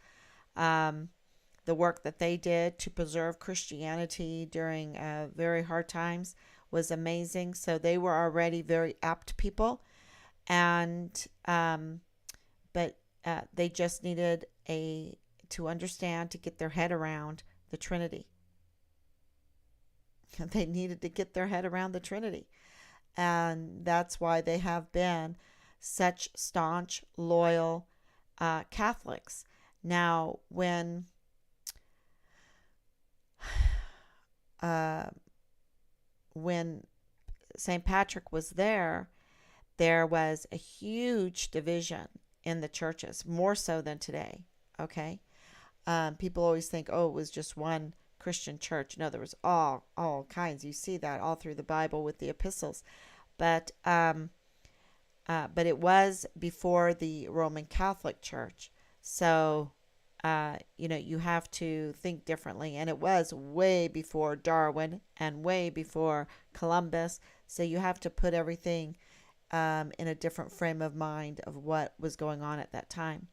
the work that they did to preserve Christianity during very hard times was amazing. So they were already very apt people, and but they just needed to understand, to get their head around the Trinity. They needed to get their head around the Trinity, and that's why they have been such staunch, loyal Catholics. Now, when St. Patrick was there was a huge division in the churches, more so than today. Okay, people always think, oh, it was just one Christian church. No, there was all kinds. You see that all through the Bible with the epistles, but it was before the Roman Catholic Church. So you have to think differently. And it was way before Darwin and way before Columbus. So you have to put everything in a different frame of mind of what was going on at that time.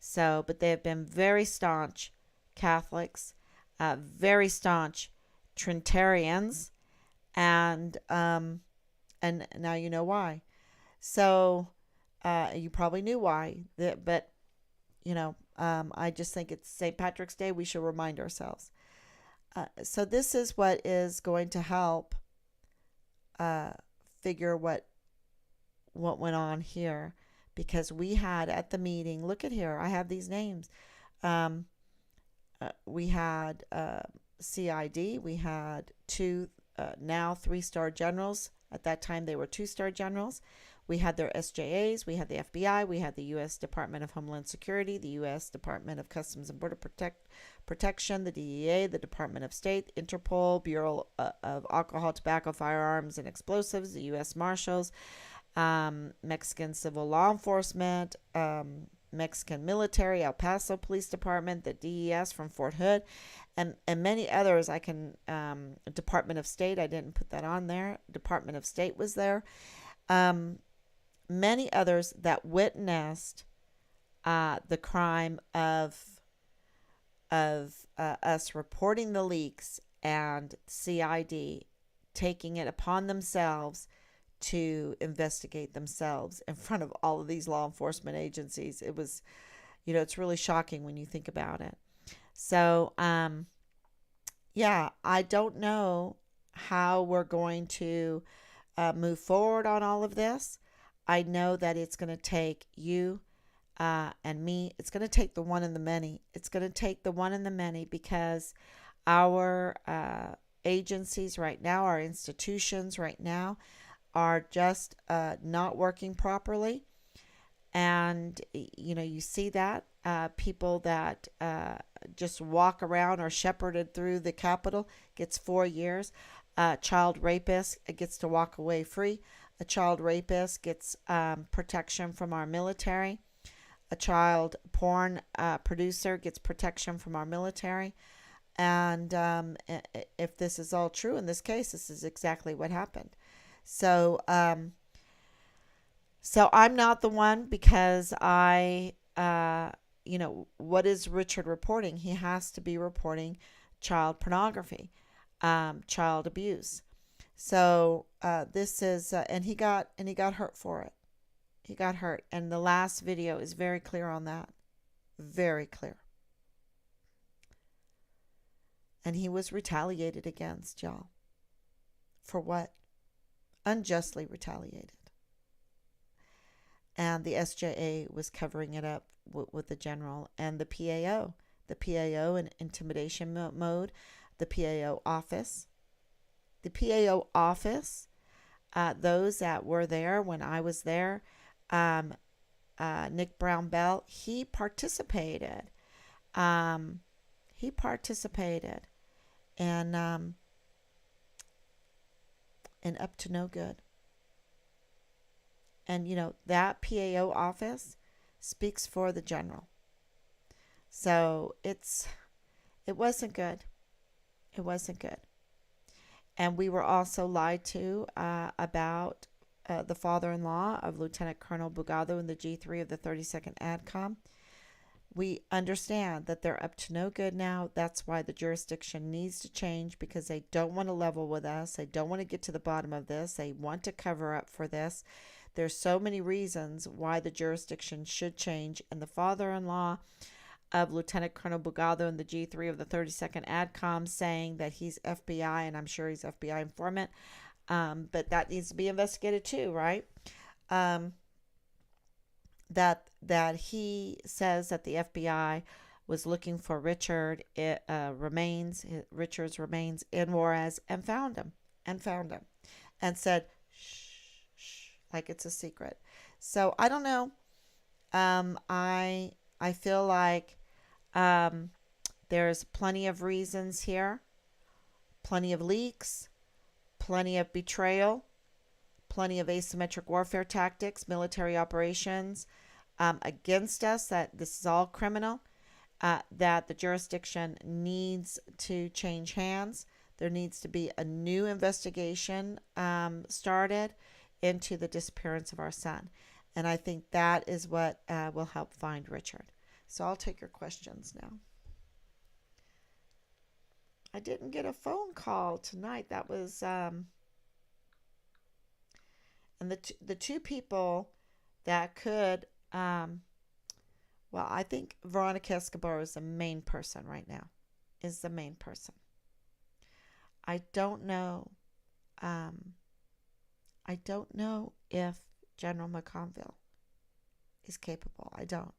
So, but they have been very staunch Catholics, very staunch Trinitarians, and now you know why. So, you probably knew why, but I just think it's St. Patrick's Day. We should remind ourselves. So this is what is going to help figure what went on here, because we had at the meeting, look at here, I have these names. We had CID, we had two now 3-star generals. At that time, they were 2-star generals. We had their SJAs, we had the FBI, we had the U.S. Department of Homeland Security, the U.S. Department of Customs and Border Protection, the DEA, the Department of State, Interpol, Bureau of Alcohol, Tobacco, Firearms, and Explosives, the U.S. Marshals, Mexican Civil Law Enforcement, Mexican Military, El Paso Police Department, the DES from Fort Hood, and many others. Department of State, I didn't put that on there. Department of State was there. many others that witnessed the crime of us reporting the leaks and CID taking it upon themselves to investigate themselves in front of all of these law enforcement agencies. It was, it's really shocking when you think about it. So, yeah, I don't know how we're going to move forward on all of this. I know that it's going to take you and me. It's going to take the one and the many. It's going to take the one and the many because our agencies right now, our institutions right now, are just not working properly. And, you see that. People that just walk around or shepherded through the Capitol gets 4 years. Child rapist gets to walk away free. A child rapist gets protection from our military. A child porn producer gets protection from our military. And if this is all true in this case, this is exactly what happened. So, so I'm not the one because what is Richard reporting? He has to be reporting child pornography, child abuse. So this is, and he got hurt for it. He got hurt, and the last video is very clear on that, very clear. And he was retaliated against, y'all. For what? Unjustly retaliated. And the SJA was covering it up with the general and the PAO. The PAO in intimidation mode. The PAO office. The PAO office, those that were there when I was there, Nick Brown Bell, he participated. He participated in up to no good. And, that PAO office speaks for the general. So it wasn't good. It wasn't good. And we were also lied to about the father-in-law of Lieutenant Colonel Bugado in the G3 of the 32nd ADCOM. We understand that they're up to no good now. That's why the jurisdiction needs to change, because they don't want to level with us. They don't want to get to the bottom of this. They want to cover up for this. There's so many reasons why the jurisdiction should change. And the father-in-law of Lieutenant Colonel Bugado in the G3 of the 32nd ADCOM saying that he's FBI, and I'm sure he's FBI informant, but that needs to be investigated too, right? That he says that the FBI was looking for Richard's remains in Juarez and found him, and said, shh, like it's a secret. So I don't know. I feel like there's plenty of reasons here, plenty of leaks, plenty of betrayal, plenty of asymmetric warfare tactics, military operations against us, that this is all criminal, that the jurisdiction needs to change hands. There needs to be a new investigation started into the disappearance of our son. And I think that is what will help find Richard. So I'll take your questions now. I didn't get a phone call tonight. That was, and the two people that could, I think Veronica Escobar is the main person right now, is the main person. I don't know if General McConville is capable. I don't.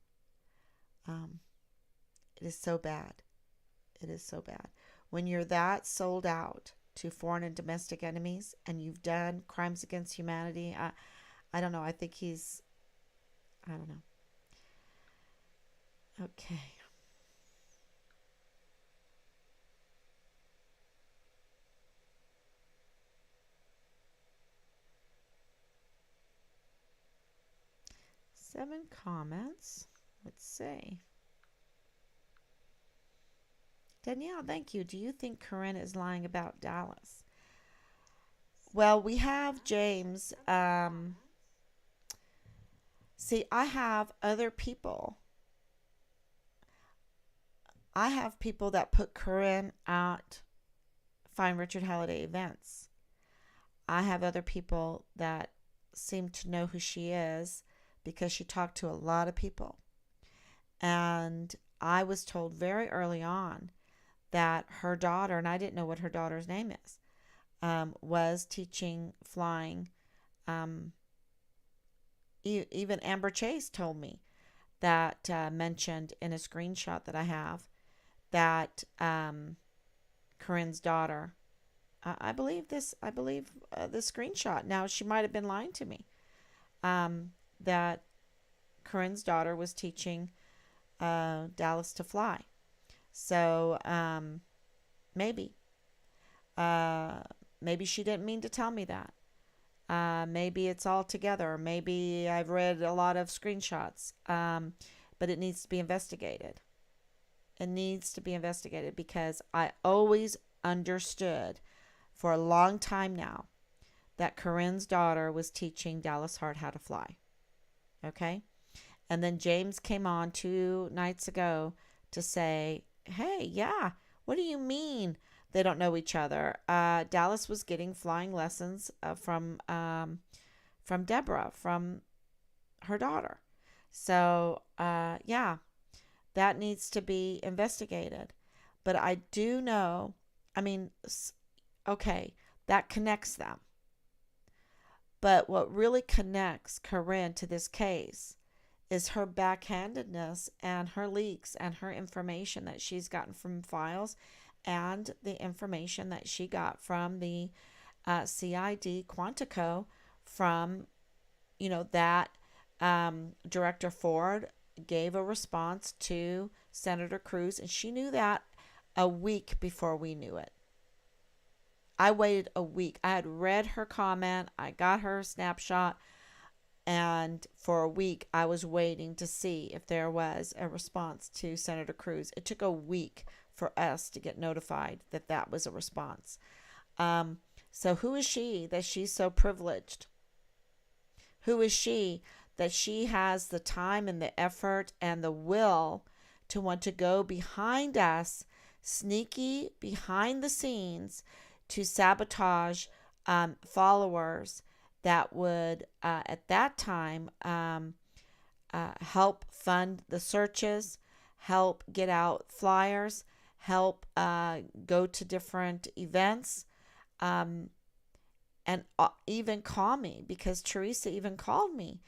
It is so bad. It is so bad. When you're that sold out to foreign and domestic enemies and you've done crimes against humanity, I don't know. I think I don't know. Okay. Seven comments. Let's see. Danielle, thank you. Do you think Corinne is lying about Dallas? Well, we have James. See, I have other people. I have people that put Corinne at Find Richard Halliday events. I have other people that seem to know who she is because she talked to a lot of people. And I was told very early on that her daughter, and I didn't know what her daughter's name is, was teaching flying. Um, Even Amber Chase told me that, mentioned in a screenshot that I have, that Corinne's daughter. I believe this. I believe the screenshot. Now she might have been lying to me. That Corinne's daughter was teaching Dallas to fly. So maybe, uh, maybe she didn't mean to tell me that. Maybe it's all together. Maybe I've read a lot of screenshots. But it needs to be investigated. It needs to be investigated because I always understood for a long time now that Corinne's daughter was teaching Dallas Hart how to fly. Okay? And then James came on 2 nights ago to say, hey, yeah, what do you mean they don't know each other? Dallas was getting flying lessons from Deborah, from her daughter. So, yeah, that needs to be investigated. But I do know, I mean, okay, that connects them. But what really connects Corinne to this case is her backhandedness and her leaks and her information that she's gotten from files and the information that she got from the CID Quantico from, that Director Ford gave a response to Senator Cruz, and she knew that a week before we knew it. I waited a week. I had read her comment. I got her snapshot. And for a week, I was waiting to see if there was a response to Senator Cruz. It took a week for us to get notified that that was a response. So who is she that she's so privileged? Who is she that she has the time and the effort and the will to want to go behind us, sneaky behind the scenes, to sabotage followers that would, at that time, help fund the searches, help get out flyers, help go to different events, and even call me, because Teresa even called me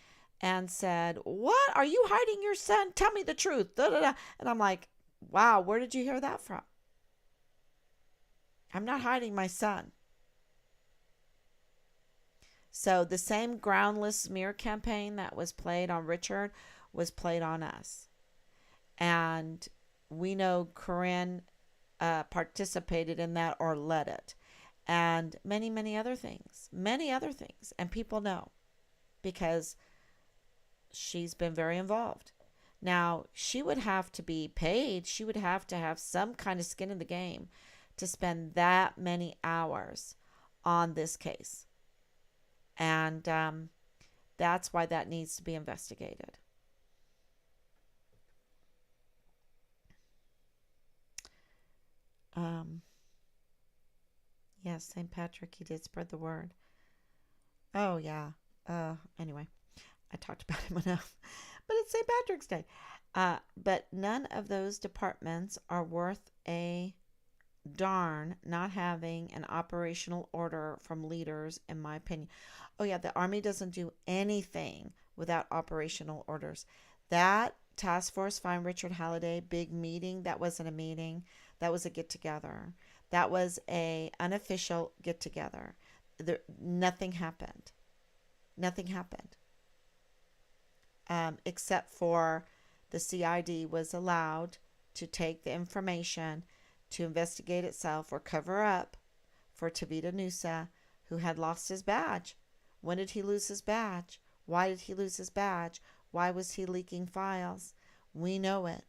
and said, "What? Are you hiding your son? Tell me the truth." Da, da, da. And I'm like, wow, where did you hear that from? I'm not hiding my son. So the same groundless smear campaign that was played on Richard was played on us. And we know Corinne participated in that or led it. And many, many other things. Many other things. And people know because she's been very involved. Now, she would have to be paid. She would have to have some kind of skin in the game to spend that many hours on this case. And that's why that needs to be investigated. Yes, St. Patrick, he did spread the word. Oh, yeah. Anyway, I talked about him enough. But it's St. Patrick's Day. But none of those departments are worth a darn not having an operational order from leaders, in my opinion. Oh, yeah, the Army doesn't do anything without operational orders. That Task Force Find Richard Halliday big meeting, that wasn't a meeting. That was a get-together. That was a unofficial get-together. Nothing happened. Nothing happened. Except for the CID was allowed to take the information to investigate itself or cover up for Tavita Nusa, who had lost his badge. When did he lose his badge? Why did he lose his badge? Why was he leaking files? We know it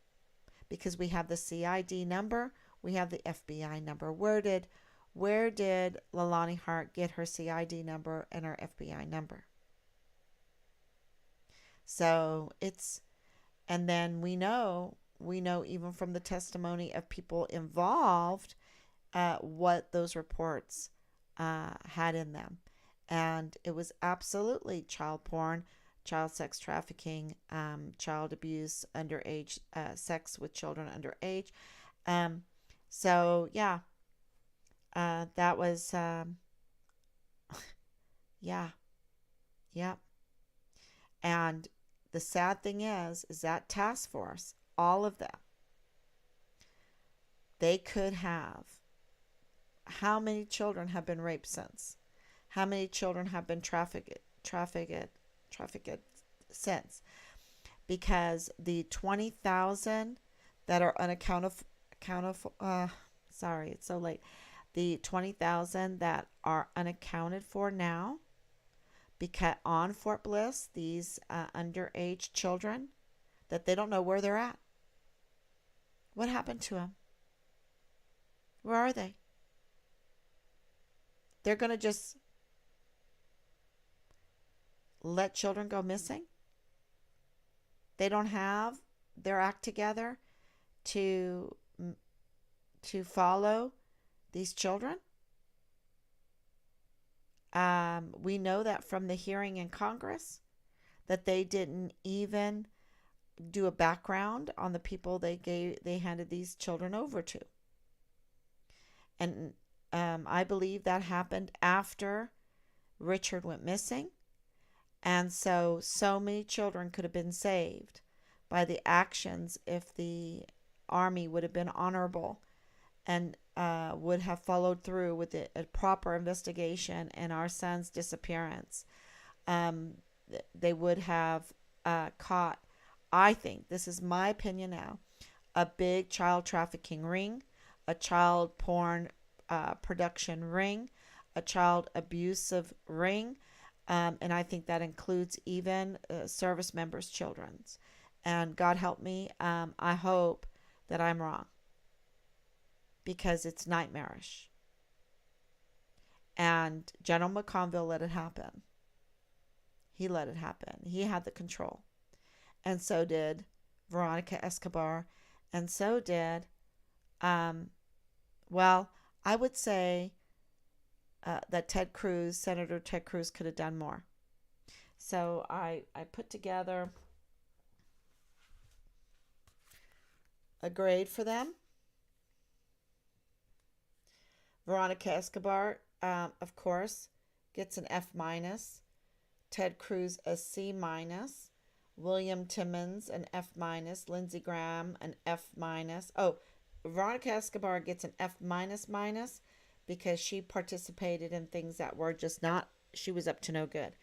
because we have the CID number. We have the FBI number. Where did Leilani Hart get her CID number and her FBI number? So and then we know even from the testimony of people involved, what those reports had in them. And it was absolutely child porn, child sex trafficking, child abuse, underage, sex with children underage. Um, so, yeah, that was, yeah, yeah. And the sad thing is that task force, all of them, they could have. How many children have been raped since? How many children have been trafficked since? Because the 20,000 that are sorry, it's so late. The 20,000 that are unaccounted for now, because on Fort Bliss, these underage children that they don't know where they're at. What happened to them? Where are they? They're going to just let children go missing? They don't have their act together to follow these children? We know that from the hearing in Congress that they didn't even do a background on the people they handed these children over to. And I believe that happened after Richard went missing. And so many children could have been saved by the actions if the Army would have been honorable and would have followed through with a proper investigation in our son's disappearance. Um, they would have caught, I think, this is my opinion now, a big child trafficking ring, a child porn production ring, a child abusive ring, and I think that includes even service members' children's. And God help me, I hope that I'm wrong because it's nightmarish. And General McConville let it happen. He let it happen. He had the control. And so did Veronica Escobar. And so did, well, I would say that Senator Ted Cruz could have done more. So I put together a grade for them. Veronica Escobar, of course, gets an F minus. Ted Cruz a C minus. William Timmons an F minus. Lindsey Graham an F minus. Oh, Veronica Escobar gets an F minus minus because she participated in things that were just not, she was up to no good.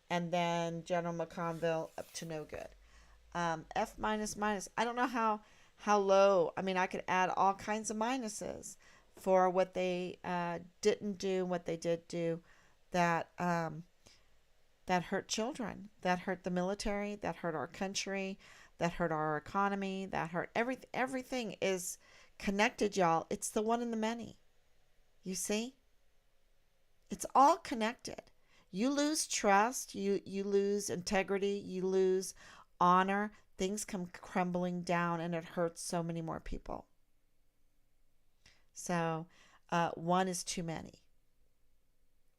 And then General McConville up to no good. F minus minus. I don't know how low. I mean, I could add all kinds of minuses for what they didn't do, what they did do, that that hurt children, that hurt the military, that hurt our country, that hurt our economy, that hurt everything. Everything is connected, y'all. It's the one and the many. You see? It's all connected. You lose trust, you lose integrity, you lose honor, things come crumbling down and it hurts so many more people. So, one is too many.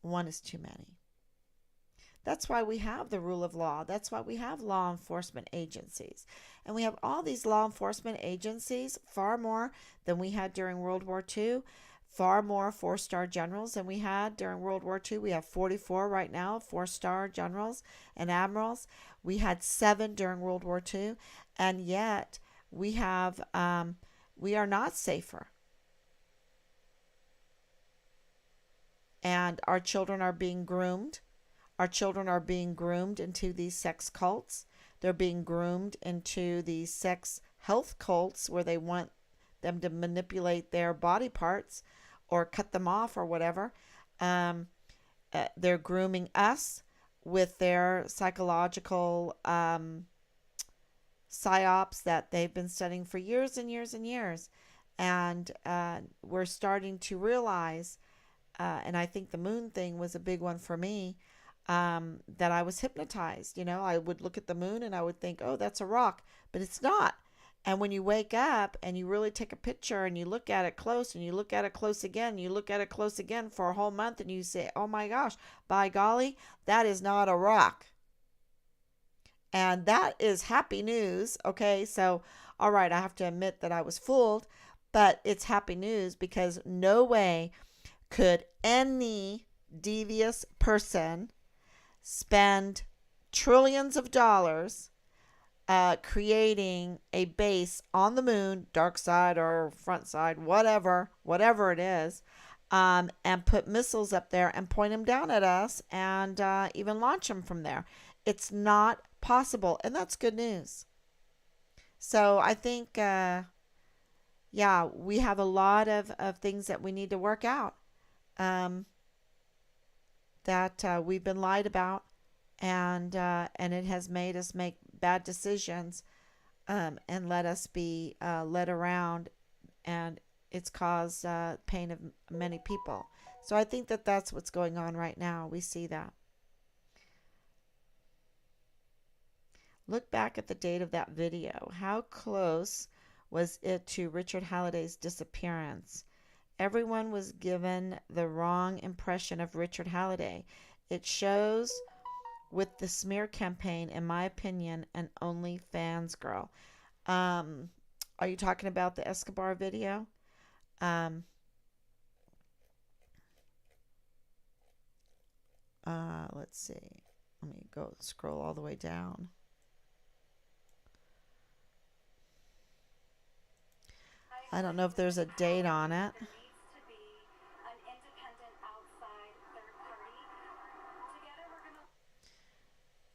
One is too many. That's why we have the rule of law. That's why we have law enforcement agencies. And we have all these law enforcement agencies, far more than we had during World War II, far more four-star generals than we had during World War II. We have 44 right now, four-star generals and admirals. We had 7 during World War II. And yet we are not safer. And our children are being groomed. Our children are being groomed into these sex cults. They're being groomed into these sex health cults where they want them to manipulate their body parts or cut them off or whatever. They're grooming us with their psychological psyops that they've been studying for years and years and years. And we're starting to realize, and I think the moon thing was a big one for me, that I was hypnotized. I would look at the moon and I would think, oh, that's a rock, but it's not. And when you wake up and you really take a picture and you look at it close and you look at it close again, you look at it close again for a whole month and you say, oh my gosh, by golly, that is not a rock. And that is happy news. Okay, so, all right, I have to admit that I was fooled, but it's happy news because no way could any devious person spend trillions of dollars creating a base on the moon, dark side or front side, whatever it is, and put missiles up there and point them down at us and even launch them from there. It's not possible, and that's good news. So I think, yeah, we have a lot of things that we need to work out, um, that we've been lied about, and it has made us make bad decisions, and let us be led around, and it's caused pain of many people. So I think that that's what's going on right now. We see that. Look back at the date of that video. How close was it to Richard Halliday's disappearance? Everyone was given the wrong impression of Richard Halliday. It shows with the smear campaign, in my opinion, an OnlyFans girl. Are you talking about the Escobar video? Let's see. Let me go scroll all the way down. I don't know if there's a date on it.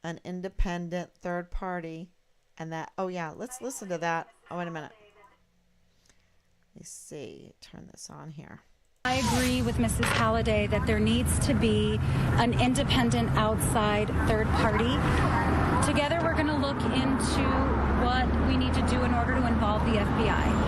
An independent third party, and that, oh yeah, let's listen to that. Oh, wait a minute. Let me see. Turn this on here. I agree with Mrs. Halliday that there needs to be an independent outside third party. Together we're going to look into what we need to do in order to involve the FBI.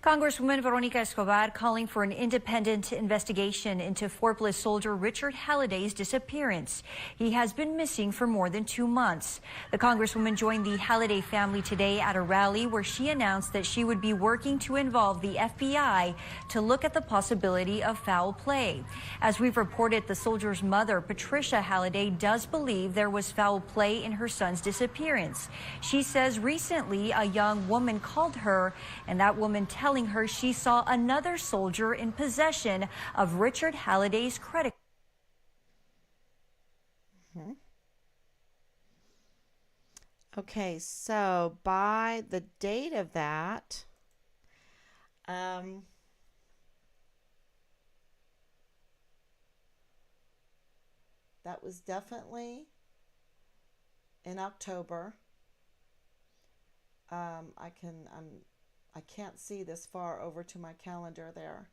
Congresswoman Veronica Escobar calling for an independent investigation into Fort Bliss soldier Richard Halliday's disappearance. He has been missing for more than 2 months. The Congresswoman joined the Halliday family today at a rally where she announced that she would be working to involve the FBI to look at the possibility of foul play. As we've reported, the soldier's mother, Patricia Halliday, does believe there was foul play in her son's disappearance. She says recently a young woman called her, and that woman telling her she saw another soldier in possession of Richard Halliday's credit. Okay, so by the date of that, that was definitely in October. I can't see this far over to my calendar there.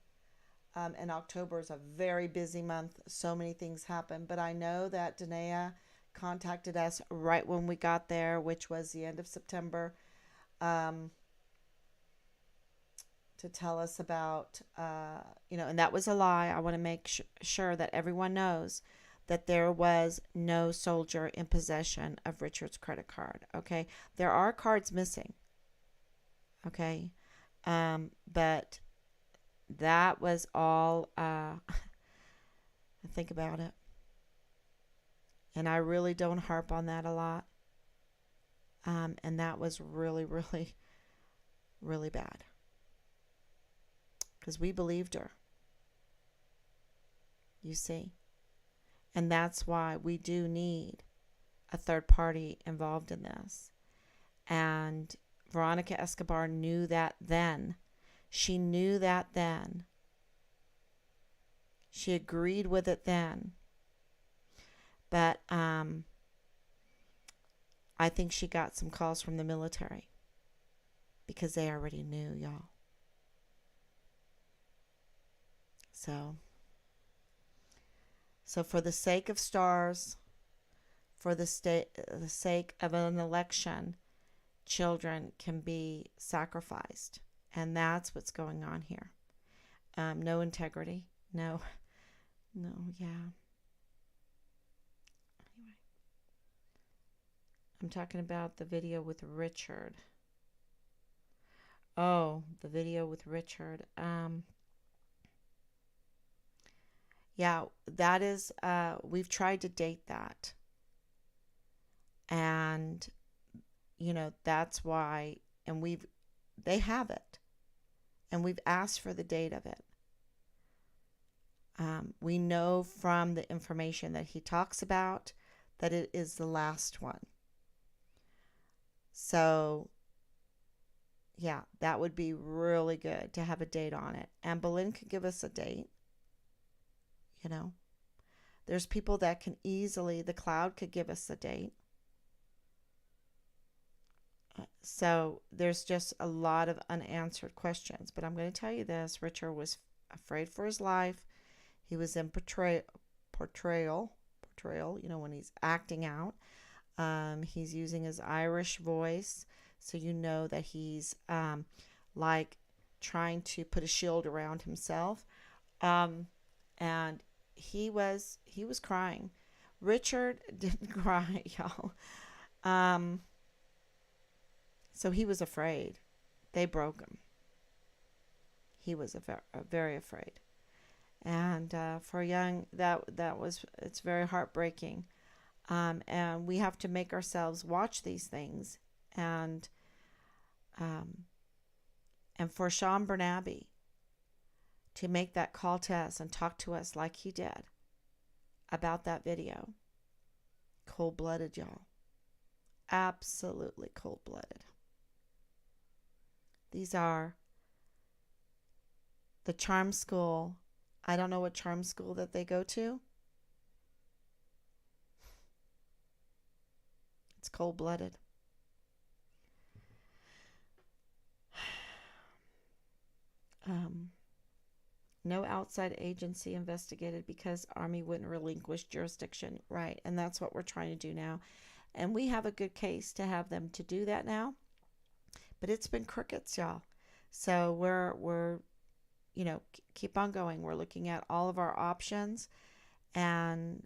And October is a very busy month. So many things happen. But I know that Danae contacted us right when we got there, which was the end of September, to tell us about, and that was a lie. I want to make sure that everyone knows that there was no soldier in possession of Richard's credit card. Okay. There are cards missing. Okay. But that was all, think about it. And I really don't harp on that a lot. And that was really, really, really bad. Because we believed her. You see? And that's why we do need a third party involved in this. And Veronica Escobar knew that then. She knew that then. She agreed with it then. But I think she got some calls from the military because they already knew, y'all. So for the sake of stars, for the sake of an election, children can be sacrificed. And that's what's going on here. No integrity. No, yeah. I'm talking about the video with Richard. Oh, the video with Richard. Yeah, that is, we've tried to date that. And, that's why, and they have it. And we've asked for the date of it. We know from the information that he talks about that it is the last one. So, yeah, that would be really good to have a date on it. And Boleyn could give us a date. There's people that can easily, the Cloud could give us a date. So there's just a lot of unanswered questions. But I'm going to tell you this, Richard was afraid for his life. He was in portrayal, when he's acting out. He's using his Irish voice, so that he's like trying to put a shield around himself. And he was crying. Richard didn't cry, y'all. So he was afraid. They broke him. He was very afraid. And for young, it's very heartbreaking. And we have to make ourselves watch these things. And for Sean Bernabe to make that call to us and talk to us like he did about that video. Cold-blooded, y'all. Absolutely cold-blooded. These are the charm school. I don't know what charm school that they go to. It's cold-blooded. No outside agency investigated because Army wouldn't relinquish jurisdiction. Right, and that's what we're trying to do now. And we have a good case to have them to do that now. But it's been crickets, y'all. So we're keep on going. We're looking at all of our options, and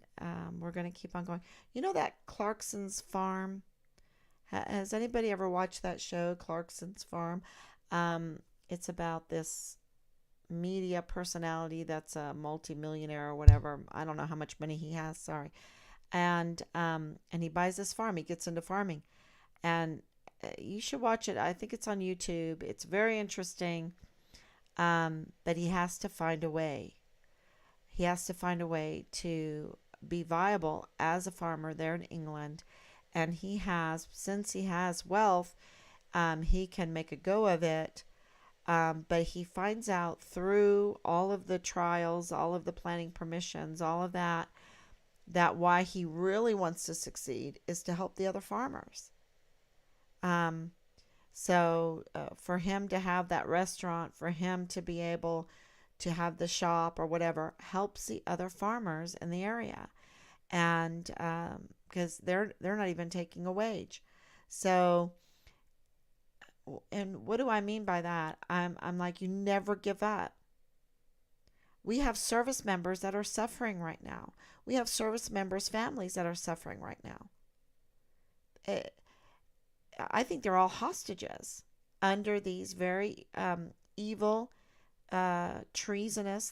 we're going to keep on going. You know that Clarkson's Farm? Has anybody ever watched that show, Clarkson's Farm? It's about this media personality that's a multimillionaire or whatever. I don't know how much money he has. Sorry. And he buys this farm. He gets into farming, and you should watch it. I think it's on YouTube. It's very interesting. But he has to find a way. He has to find a way to be viable as a farmer there in England. And since he has wealth, he can make a go of it. But he finds out through all of the trials, all of the planning permissions, all of that why he really wants to succeed is to help the other farmers. So for him to have that restaurant, for him to be able to have the shop or whatever, helps the other farmers in the area. And because they're not even taking a wage. So, and what do I mean by that? I'm like, you never give up. We have service members that are suffering right now. We have service members' families that are suffering right now. I think they're all hostages under these very evil, treasonous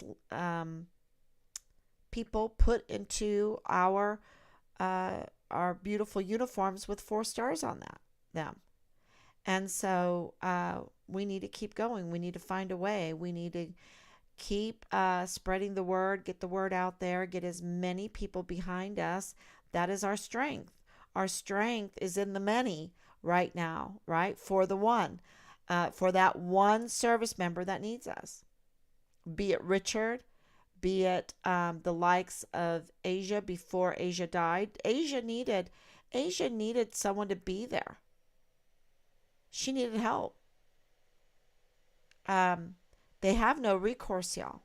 people put into our beautiful uniforms with 4 stars on them. And so we need to keep going. We need to find a way. We need to keep spreading the word, get the word out there, get as many people behind us. That is our strength. Our strength is in the many right now, right? For the one, for that one service member that needs us. Be it Richard, be it the likes of Asia before Asia died. Asia needed someone to be there. She needed help. They have no recourse, y'all.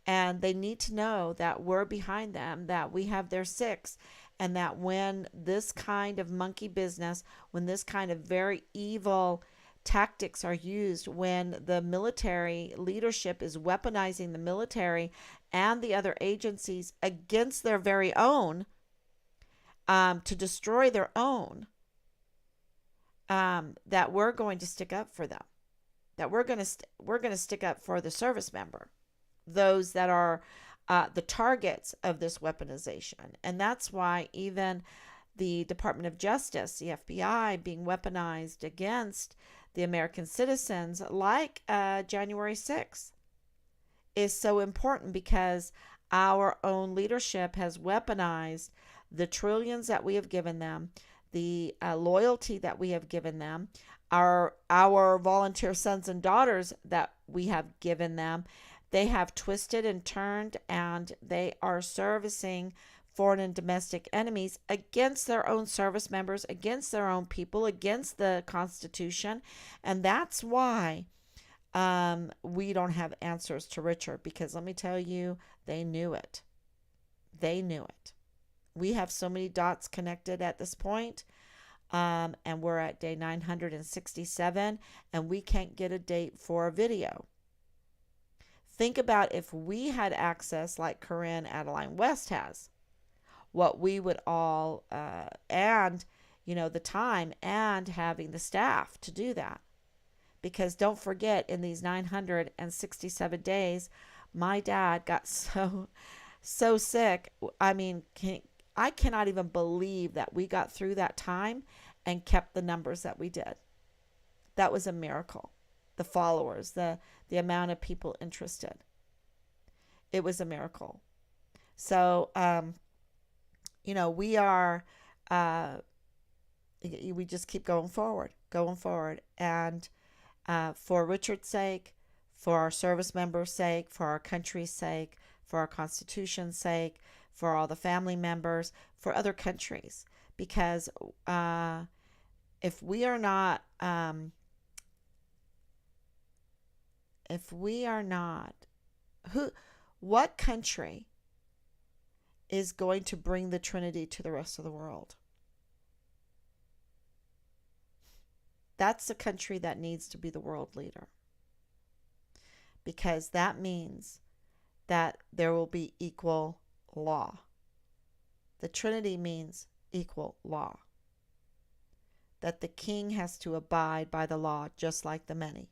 And they need to know that we're behind them, that we have their 6, and that when this kind of monkey business, when this kind of very evil tactics are used, when the military leadership is weaponizing the military and the other agencies against their very own, to destroy their own, that we're going to stick up for them, that we're going to we're going to stick up for the service member, those that are the targets of this weaponization. And that's why even the Department of Justice, the FBI, being weaponized against the American citizens, like January 6th, is so important, because our own leadership has weaponized the trillions that we have given them, the loyalty that we have given them, our volunteer sons and daughters that we have given them. They have twisted and turned, and they are servicing foreign and domestic enemies against their own service members, against their own people, against the Constitution. And that's why we don't have answers to Richard, because let me tell you, they knew it. They knew it. We have so many dots connected at this point, and we're at day 967, and we can't get a date for a video. Think about if we had access like Corinne Adeline West has, what we would all, and, the time and having the staff to do that. Because don't forget, in these 967 days, my dad got so sick. I mean, I cannot even believe that we got through that time and kept the numbers that we did. That was a miracle. The followers, the amount of people interested. It was a miracle. So, we are, we just keep going forward. And for Richard's sake, for our service members' sake, for our country's sake, for our Constitution's sake, for all the family members, for other countries. Because if we are not, what country is going to bring the Trinity to the rest of the world? That's the country that needs to be the world leader. Because that means that there will be equal law. The Trinity means equal law. That the king has to abide by the law just like the many.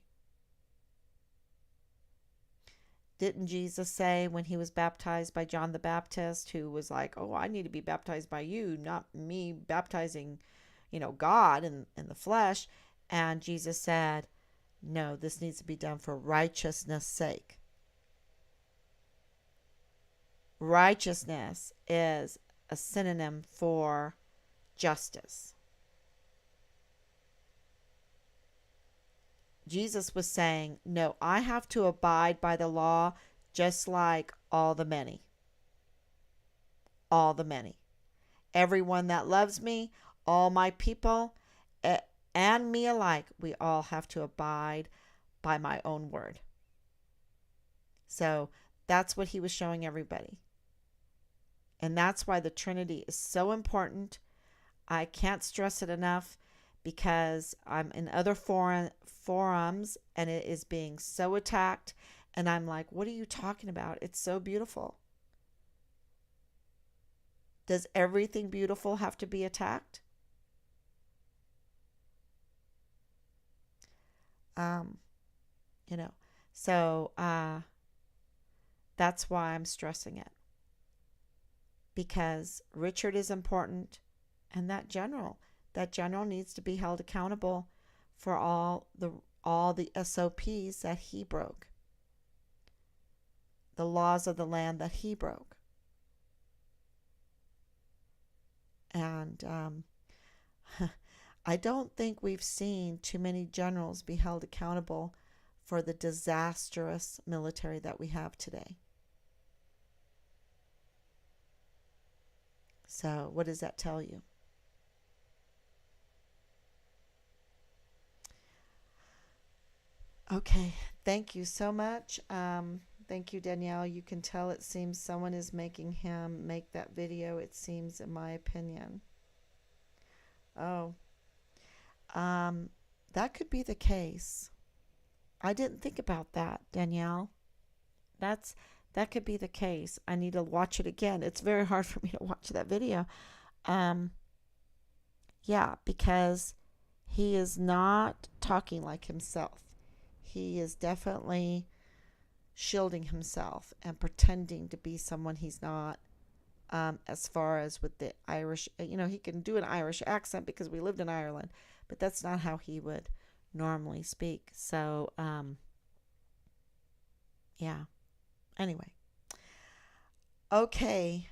Didn't Jesus say when he was baptized by John the Baptist, who was like, oh, I need to be baptized by you, not me baptizing, God in the flesh. And Jesus said, no, this needs to be done for righteousness' sake. Righteousness is a synonym for justice. Jesus was saying, no, I have to abide by the law just like all the many. All the many. Everyone that loves me, all my people, and me alike, we all have to abide by my own word. So that's what he was showing everybody. And that's why the Trinity is so important. I can't stress it enough, because I'm in other forums and it is being so attacked. And I'm like, what are you talking about? It's so beautiful. Does everything beautiful have to be attacked? So that's why I'm stressing it. Because Richard is important, and that general needs to be held accountable for all the SOPs that he broke, the laws of the land that he broke. And I don't think we've seen too many generals be held accountable for the disastrous military that we have today. So what does that tell you? Okay, thank you so much. Thank you, Danielle. You can tell it seems someone is making him make that video, it seems, in my opinion. Oh, that could be the case. I didn't think about that, Danielle. That could be the case. I need to watch it again. It's very hard for me to watch that video. Yeah, because he is not talking like himself. He is definitely shielding himself and pretending to be someone he's not. As far as with the Irish, he can do an Irish accent because we lived in Ireland, but that's not how he would normally speak. So, yeah. Anyway. Okay.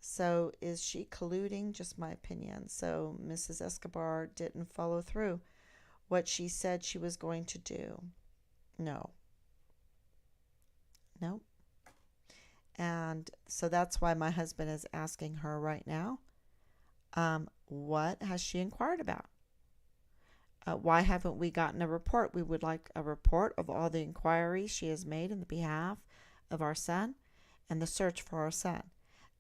So is she colluding? Just my opinion. So Mrs. Escobar didn't follow through what she said she was going to do. No. Nope. And so that's why my husband is asking her right now, what has she inquired about? Why haven't we gotten a report? We would like a report of all the inquiries she has made in the behalf of our son and the search for our son.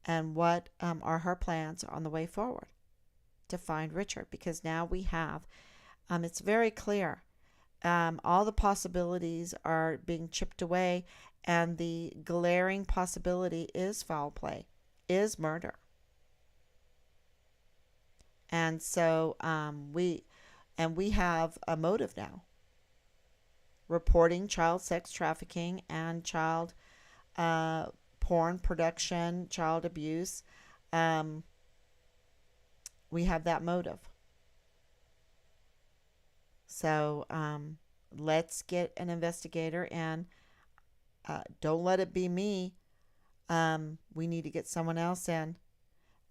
And what are her plans on the way forward to find Richard? Because now we have, it's very clear. All the possibilities are being chipped away, and the glaring possibility is foul play, is murder. And so we have a motive now. Reporting child sex trafficking and child porn production, child abuse. We have that motive. So let's get an investigator, and don't let it be me. We need to get someone else in,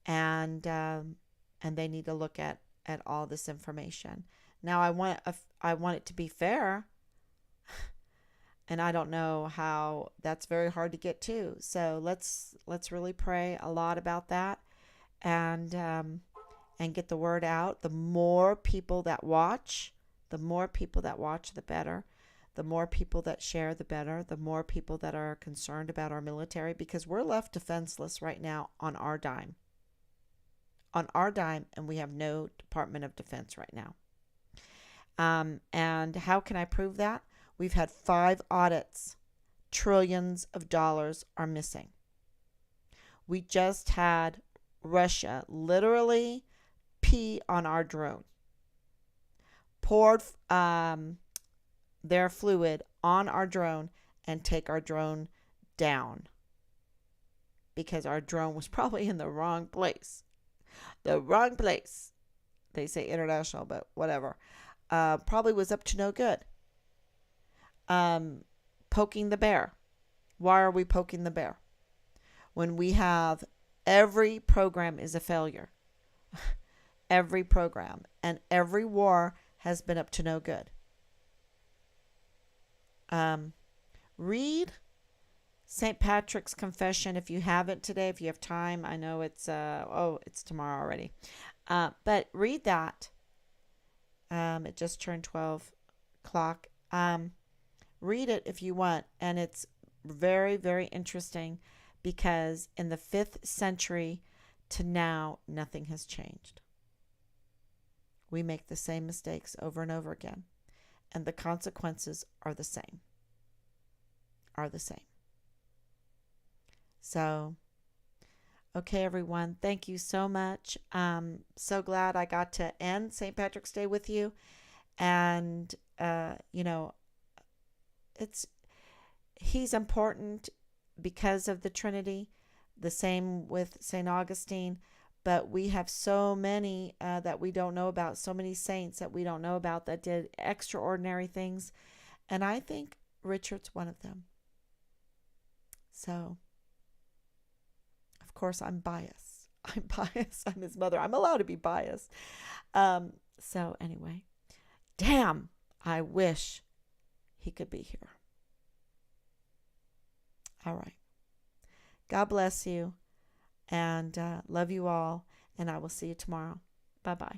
and they need to look at all this information. Now I want it to be fair, and I don't know how. That's very hard to get to. So let's really pray a lot about that, and get the word out. The more people that watch, the better. The more people that share, the better. The more people that are concerned about our military, because we're left defenseless right now on our dime. On our dime, and we have no Department of Defense right now. And how can I prove that? We've had 5 audits. Trillions of dollars are missing. We just had Russia literally pee on our drone. Poured their fluid on our drone and take our drone down, because our drone was probably in the wrong place. The wrong place. They say international, but whatever. Probably was up to no good. Poking the bear. Why are we poking the bear? When we have every program is a failure. Every program. And every war has been up to no good. Read St. Patrick's Confession if you haven't today, if you have time. I know it's tomorrow already. But read that. It just turned 12 o'clock. Read it if you want. And it's very, very interesting, because in the 5th century to now, nothing has changed. We make the same mistakes over and over again, and the consequences are the same. So, okay, everyone, thank you so much. So glad I got to end St. Patrick's Day with you. And, he's important because of the Trinity, the same with St. Augustine. But we have so many that we don't know about, so many saints that we don't know about that did extraordinary things. And I think Richard's one of them. So, of course, I'm biased. I'm his mother. I'm allowed to be biased. So anyway, damn, I wish he could be here. All right. God bless you, and love you all, and I will see you tomorrow. Bye-bye.